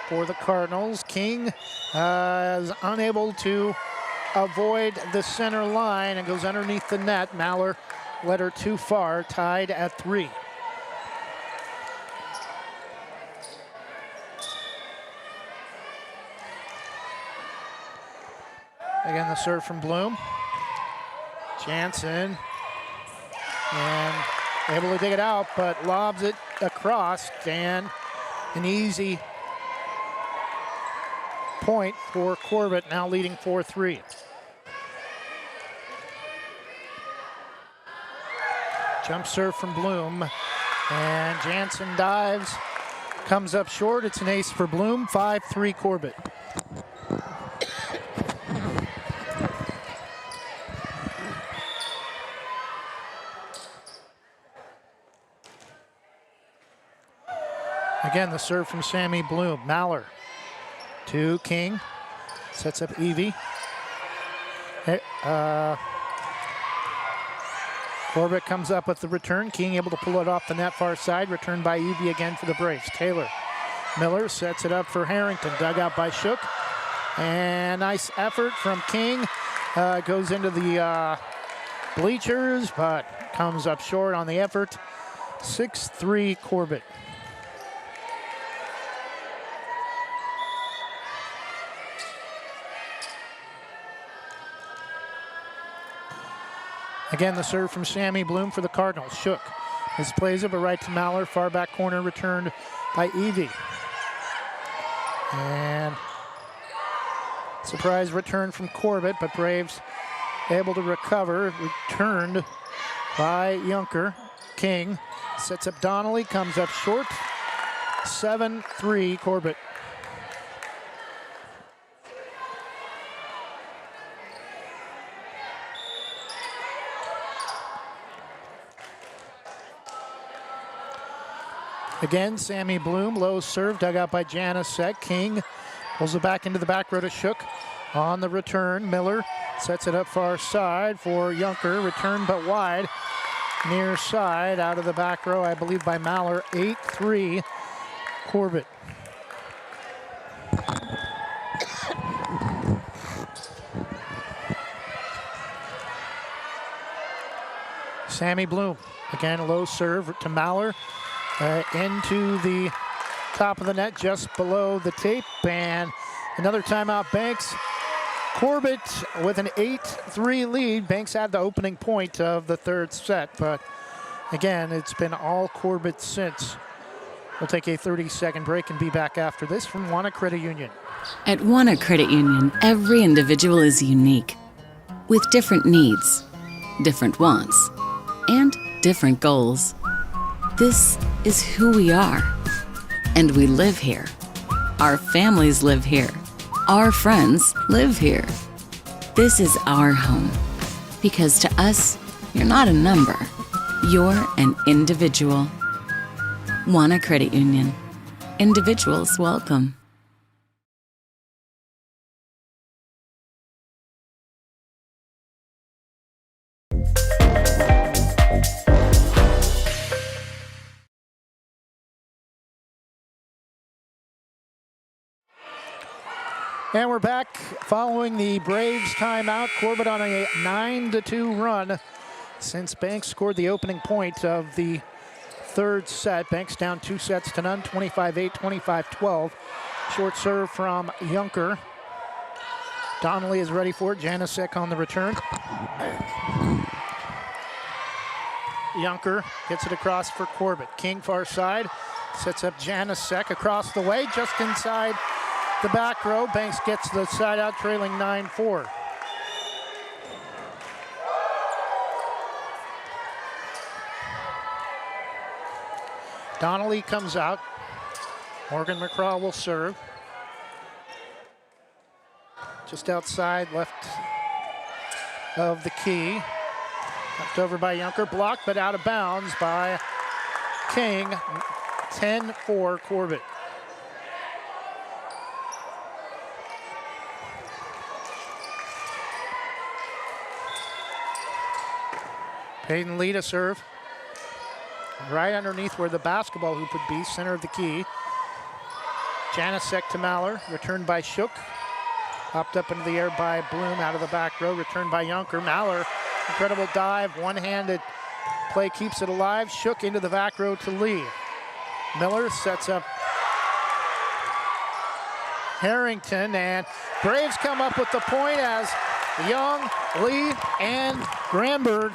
S2: for the Cardinals. King is unable to avoid the center line and goes underneath the net. Maller led her too far, tied at 3. Again, the serve from Bloom. Jansen, and able to dig it out, but lobs it across. Dan, an easy point for Corbett, now leading 4-3. Jump serve from Bloom, and Jansen dives, comes up short. It's an ace for Bloom, 5-3 Corbett. Again, the serve from Sammy Bloom. Maller to King. Sets up Evie. Corbett comes up with the return. King able to pull it off the net far side. Returned by Evie again for the Braves. Taylor. Miller sets it up for Harrington. Dug out by Shook. And nice effort from King. Goes into the bleachers, but comes up short on the effort. 6-3 Corbett. Again, the serve from Sammy Bloom for the Cardinals. Shook misplays it, but right to Maller. Far back corner returned by Evie. And surprise return from Corbett, but Braves able to recover. Returned by Junker. King sets up Donnelly, comes up short. 7-3 Corbett. Again, Sammy Bloom, low serve, dug out by Janicek. King pulls it back into the back row to Shook. On the return, Miller sets it up far side for Junker. Return but wide, near side, out of the back row, I believe by Maller. 8-3 Corbett. Sammy Bloom, again, low serve to Maller. Into the top of the net, just below the tape, and another timeout. Banks. Corbett with an 8-3 lead. Banks had the opening point of the third set, but again, it's been all Corbett since. We'll take a 30-second break and be back after this from Wanna Credit Union.
S9: At Wanna Credit Union, every individual is unique, with different needs, different wants, and different goals. This is who we are, and we live here. Our families live here. Our friends live here. This is our home, because to us, you're not a number. You're an individual. Wanna Credit Union. Individuals welcome.
S2: And we're back following the Braves timeout. Corbett on a 9-2 run since Banks scored the opening point of the third set. Banks down 2-0, 25-8, 25-12. Short serve from Junker. Donnelly is ready for it. Janicek on the return. Junker gets it across for Corbett. King far side, sets up Janicek across the way, just inside the back row. Banks gets the side out, trailing 9-4. Donnelly comes out. Morgan McCraw will serve. Just outside left of the key. Left over by Junker, blocked but out of bounds by King. 10-4 Corbett. Peyton Lee to serve. Right underneath where the basketball hoop would be, center of the key. Janasek to Maller, returned by Shook. Popped up into the air by Bloom out of the back row, returned by Yunker. Maller, incredible dive, one-handed play keeps it alive. Shook into the back row to Lee. Miller sets up Harrington, and Braves come up with the point as Young, Lee, and Granberg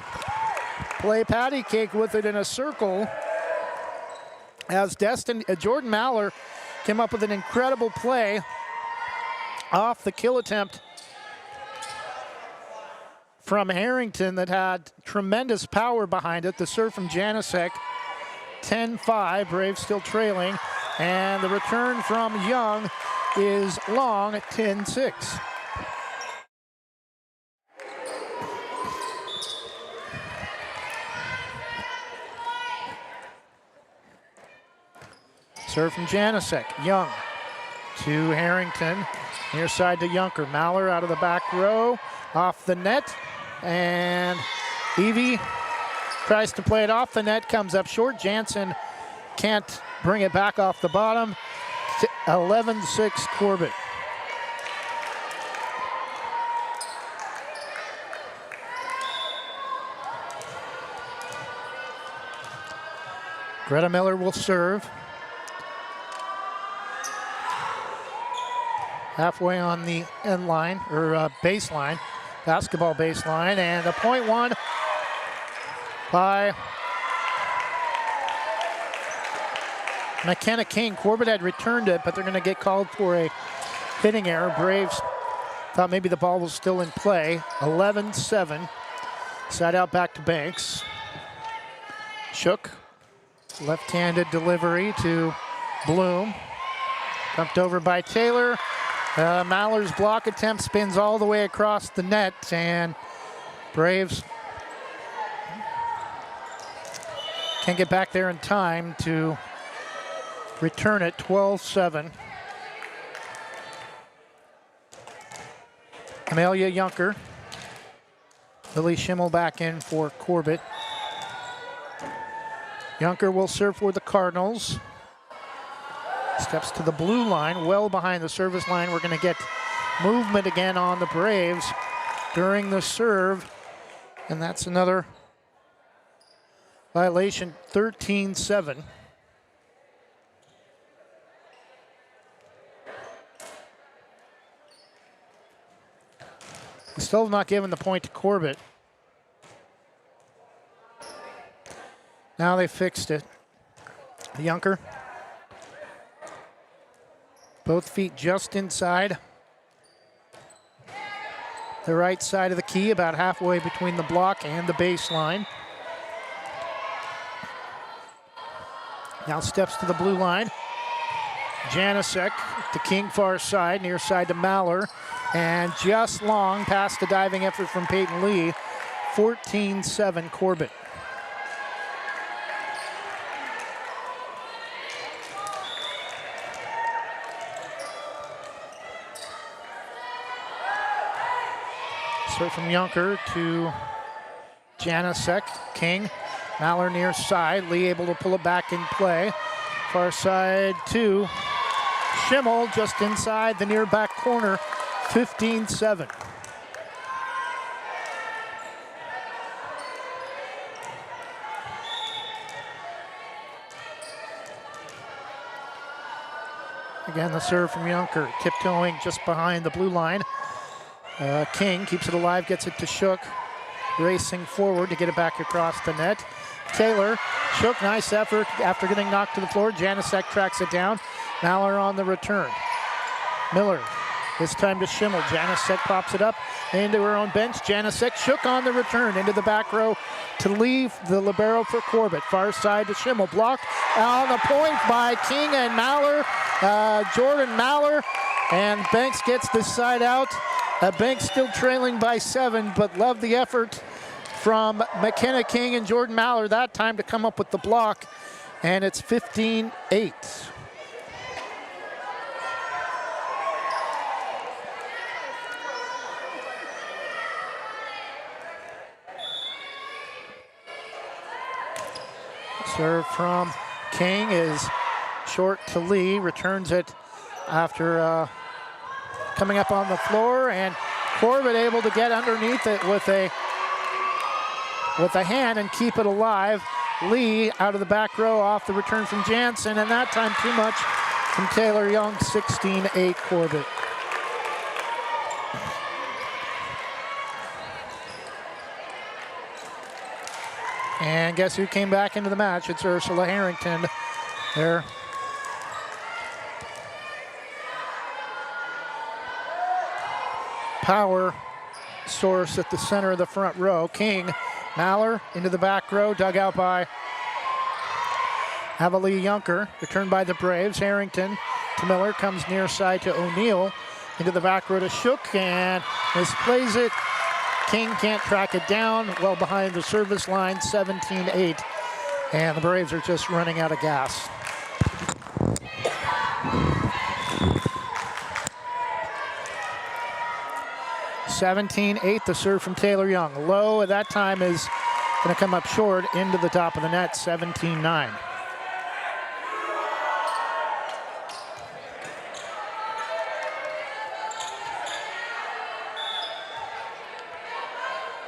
S2: play patty cake with it in a circle. As Jordan Maller came up with an incredible play off the kill attempt from Harrington that had tremendous power behind it. The serve from Janasek, 10-5, Braves still trailing. And the return from Young is long at 10-6. Serve from Janasek. Young to Harrington. Near side to Yunker. Maller out of the back row. Off the net. And Evie tries to play it off the net. Comes up short. Jansen can't bring it back off the bottom. 11-6 Corbett. Greta Miller will serve. Halfway on the end line, or baseline, basketball baseline, and a point one by McKenna King. Corbett had returned it, but they're going to get called for a hitting error. Braves thought maybe the ball was still in play. 11-7. Side out back to Banks. Shook. Left-handed delivery to Bloom. Dumped over by Taylor. Maller's block attempt spins all the way across the net, and Braves can't get back there in time to return it. 12-7. Amelia Yunker. Lily Schimmel back in for Corbett. Yunker will serve for the Cardinals. Steps to the blue line, well behind the service line. We're going to get movement again on the Braves during the serve. And that's another violation, 13-7. Still not giving the point to Corbett. Now they fixed it. Yunker. Both feet just inside the right side of the key, about halfway between the block and the baseline. Now steps to the blue line. Janasek, the King far side, near side to Maller. And just long past the diving effort from Peyton Lee. 14-7 Corbett. Serve from Yunker to Janasek. King. Maller near side. Lee able to pull it back in play. Far side to Schimmel just inside the near back corner. 15-7. Again, the serve from Yunker, tiptoeing just behind the blue line. King keeps it alive, gets it to Shook, racing forward to get it back across the net. Taylor, Shook, nice effort after getting knocked to the floor. Janasek tracks it down. Maller on the return. Miller, this time to Schimmel. Janasek pops it up into her own bench. Janasek, Shook on the return into the back row to leave the libero for Corbett. Far side to Schimmel, blocked on the point by King and Maller. Jordan Maller, and Banks gets the side out. Banks still trailing by 7, but love the effort from McKenna King and Jordan Maller that time to come up with the block, and it's 15-8. Serve from King is short to Lee. Returns it after coming up on the floor, and Corbett able to get underneath it with a hand and keep it alive. Lee out of the back row off the return from Jansen, and that time too much from Taylor Young. 16-8 Corbett. And guess who came back into the match? It's Ursula Harrington. Their power source at the center of the front row. King, Maller into the back row, dug out by Avalee Junker. Returned by the Braves. Harrington to Miller, comes near side to O'Neill. Into the back row to Shook and misplays it. King can't track it down, well behind the service line, 17-8. And the Braves are just running out of gas. (17-8), the serve from Taylor Young. Low at that time is going to come up short into the top of the net, 17-9.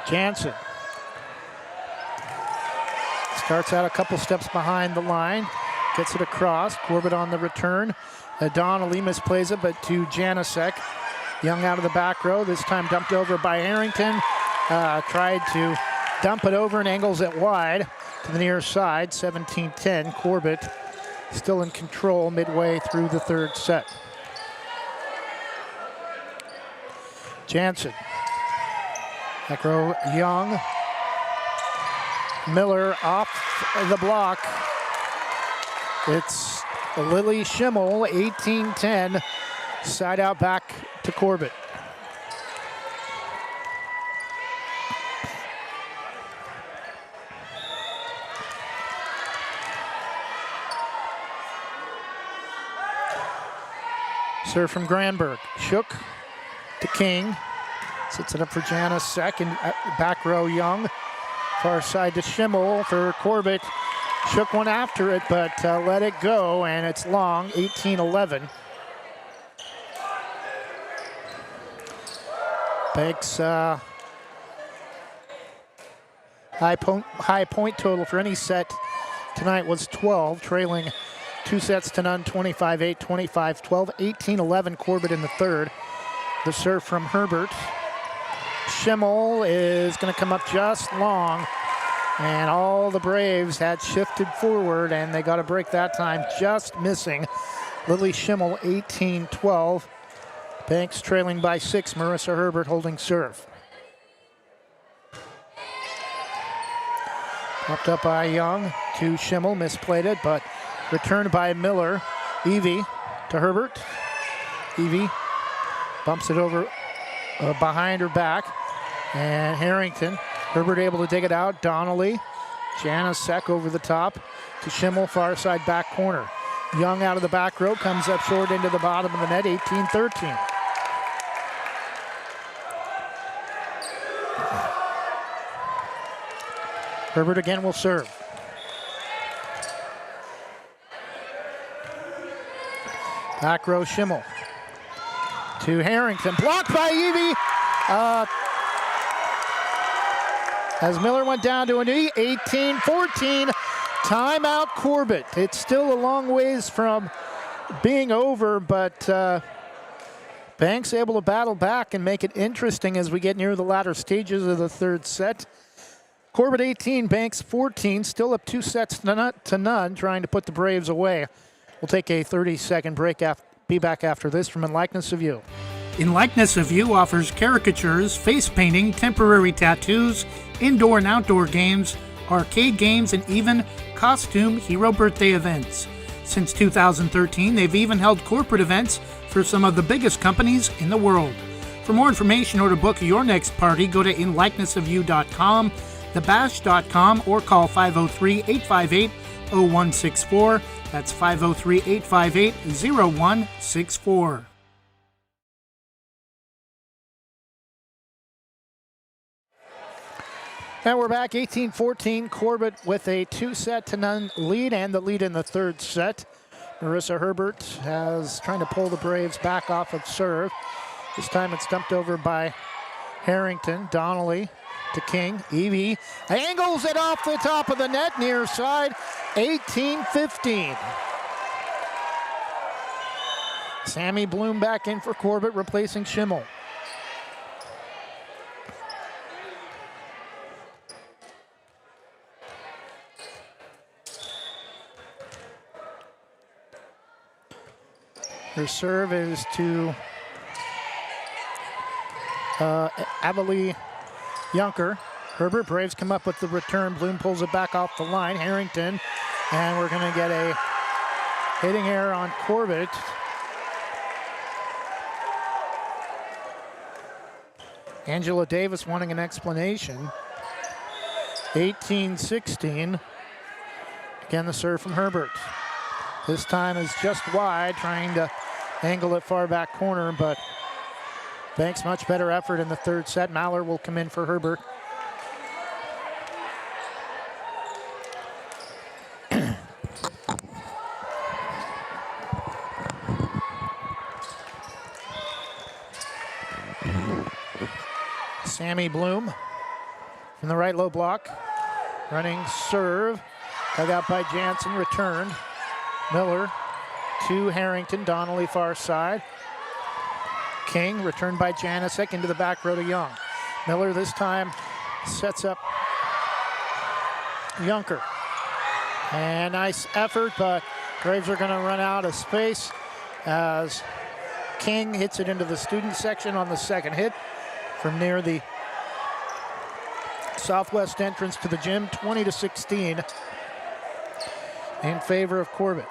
S2: Jansen starts out a couple steps behind the line, gets it across. Corbett on the return. Donnelly misplays it, but to Janasek. Young out of the back row, this time dumped over by Harrington. Tried to dump it over and angles it wide to the near side, 17-10. Corbett still in control midway through the third set. Jansen. Back row, Young. Miller off the block. It's Lily Schimmel, 18-10. Side out back to Corbett. Serve from Granberg. Shook to King. Sits it up for Janice second. Back row, Young. Far side to Schimmel for Corbett. Shook one after it, but let it go, and it's long, 18-11. Banks high point total for any set tonight was 12, trailing 2-0, 25-8, 25-12, 18-11 Corbett in the third. The serve from Herbert. Schimmel is going to come up just long, and all the Braves had shifted forward, and they got a break that time, just missing. Lily Schimmel, 18-12. Banks trailing by 6. Marissa Herbert holding serve. Popped up by Young to Schimmel, misplayed it, but returned by Miller. Evie to Herbert. Evie bumps it over behind her back. And Harrington. Herbert able to dig it out. Donnelly. Janasek over the top to Schimmel, far side back corner. Young out of the back row, comes up short into the bottom of the net, 18-13. Herbert again will serve. Back row, Schimmel. To Harrington, blocked by Evie. As Miller went down to a knee, 18-14. Timeout Corbett. It's still a long ways from being over, but Banks able to battle back and make it interesting as we get near the latter stages of the third set. Corbett 18, Banks 14, still up 2-0 to none, trying to put the Braves away. We'll take a 30-second break. Be back after this from In Likeness of You.
S4: In Likeness of You offers caricatures, face painting, temporary tattoos, indoor and outdoor games, arcade games, and even costume hero birthday events. Since 2013, they've even held corporate events for some of the biggest companies in the world. For more information or to book your next party, go to inlikenessofyou.com, thebash.com, or call 503-858-0164. That's 503-858-0164.
S2: And we're back, 18-14. Corbett with a 2-0 lead and the lead in the third set. Marissa Herbert has trying to pull the Braves back off of serve. This time it's dumped over by Harrington. Donnelly to King. Evie angles it off the top of the net, near side, 18-15. Sammy Bloom back in for Corbett, replacing Schimmel. Her serve is to Avalee Junker. Herbert, Braves come up with the return. Bloom pulls it back off the line. Harrington, and we're going to get a hitting error on Corbett. Angela Davis wanting an explanation. 18-16. Again, the serve from Herbert. This time is just wide, trying to angle it far back corner, but Banks much better effort in the third set. Maller will come in for Herbert. Sammy Bloom from the right low block. Running serve. Dug out by Jansen, returned. Miller to Harrington, Donnelly far side. King returned by Janicek into the back row to Young. Miller this time sets up Junker. And nice effort, but Braves are going to run out of space as King hits it into the student section on the second hit from near the southwest entrance to the gym, 20-16 in favor of Corbett.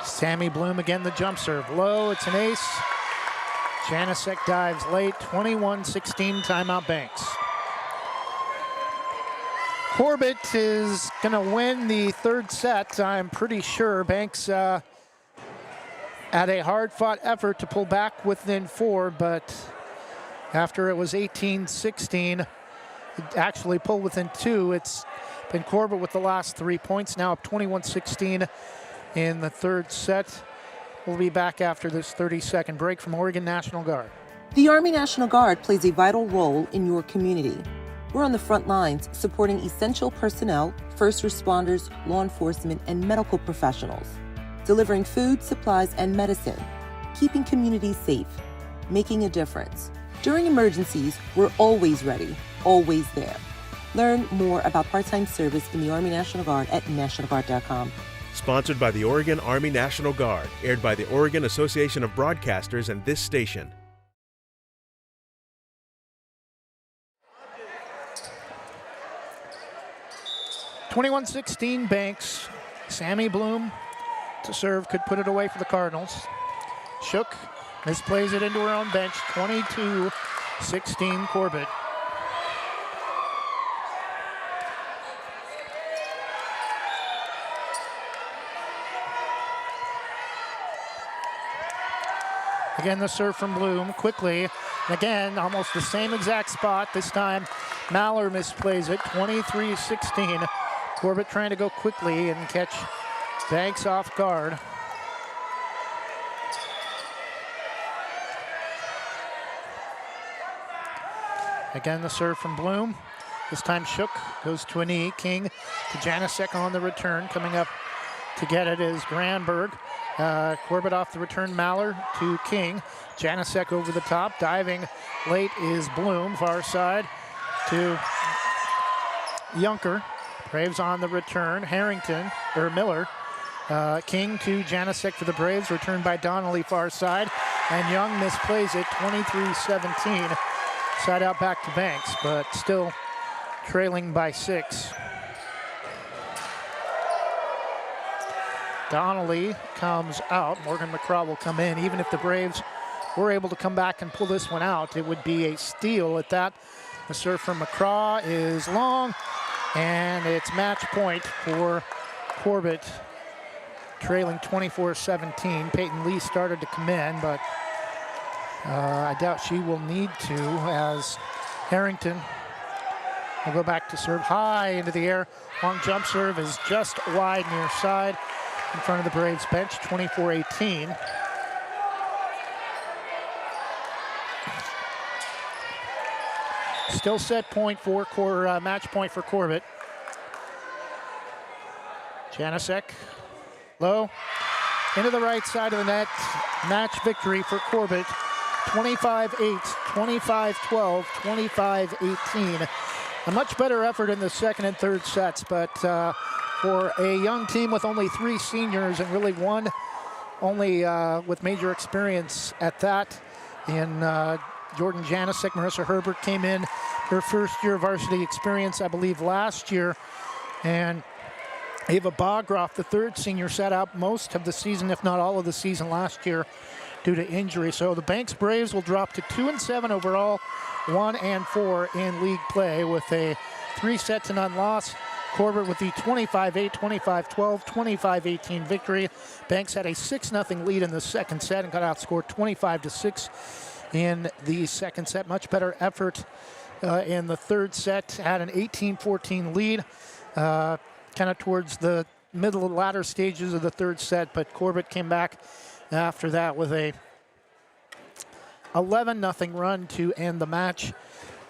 S2: Sammy Bloom again, the jump serve. Low, it's an ace. Janicek dives late, 21-16, timeout Banks. Corbett is going to win the third set, I'm pretty sure. Banks had a hard-fought effort to pull back within 4, but after it was 18-16, it actually pulled within 2. It's been Corbett with the last 3 points, now up 21-16 in the third set. We'll be back after this 30-second break from Oregon National Guard.
S10: The Army National Guard plays a vital role in your community. We're on the front lines supporting essential personnel, first responders, law enforcement, and medical professionals, delivering food, supplies, and medicine, keeping communities safe, making a difference. During emergencies, we're always ready, always there. Learn more about part-time service in the Army National Guard at nationalguard.com.
S11: Sponsored by the Oregon Army National Guard, aired by the Oregon Association of Broadcasters and this station.
S2: (21-16) Banks. Sammy Bloom to serve, could put it away for the Cardinals. Shook, misplays it into her own bench. 22-16 Corbett. Again, the serve from Bloom quickly. Again, almost the same exact spot. This time, Maller misplays it. 23-16. Corbett trying to go quickly and catch Banks off guard. Again, the serve from Bloom. This time Shook goes to a knee. King to Janicek on the return. Coming up to get it is Granberg. Corbett off the return, Maller to King. Janicek over the top. Diving late is Bloom, far side to Junker. Braves on the return. Harrington, or Miller. King to Janicek for the Braves. Returned by Donnelly, far side. And Young misplays it, 23-17. Side out back to Banks, but still trailing by 6. Donnelly comes out. Morgan McCraw will come in. Even if the Braves were able to come back and pull this one out, it would be a steal at that. The serve from McCraw is long, and it's match point for Corbett, trailing 24-17. Peyton Lee started to come in, but I doubt she will need to, as Harrington will go back to serve high into the air. Long jump serve is just wide near side in front of the Braves bench, 24-18. Still set point for match point for Corbett. Janasek, low, into the right side of the net. Match victory for Corbett. 25-8, 25-12, 25-18. A much better effort in the second and third sets, but for a young team with only 3 seniors and really one only with major experience at that in Jordan Janasek, Marissa Herbert came in her first year of varsity experience, I believe, last year. And Ava Bogroff, the third senior, sat out most of the season, if not all of the season last year due to injury. So the Banks Braves will drop to 2-7 overall, 1-4 in league play with a 3-0 loss. Corbett with the 25-8, 25-12, 25-18 victory. Banks had a 6-0 lead in the second set and got outscored 25-6 in the second set. Much better effort in the third set. Had an 18-14 lead, kind of towards the middle and latter stages of the third set, but Corbett came back after that with a 11-0 run to end the match.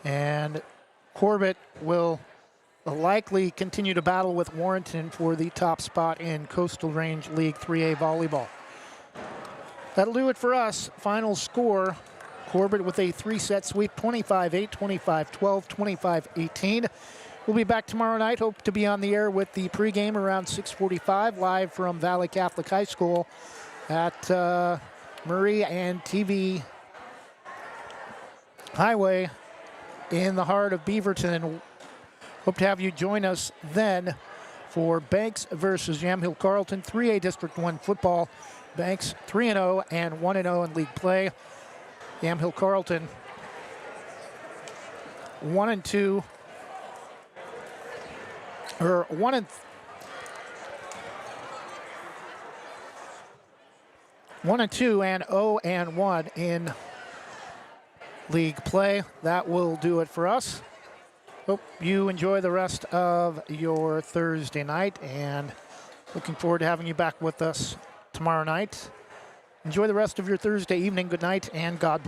S2: And Corbett will likely continue to battle with Warrenton for the top spot in Coastal Range League 3A volleyball. That'll do it for us. Final score, Corbett with a 3-set sweep, 25-8, 25-12, 25-18. We'll be back tomorrow night. Hope to be on the air with the pregame around 6:45, live from Valley Catholic High School at Murray and TV Highway in the heart of Beaverton. Hope to have you join us then for Banks versus Yamhill Carleton, 3A District 1 football. Banks 3-0 and 1-0 in league play. Yamhill Carleton 1-2, or 1-2 and 0-1 in league play. That will do it for us. Hope you enjoy the rest of your Thursday night, and looking forward to having you back with us tomorrow night. Enjoy the rest of your Thursday evening. Good night, and God bless.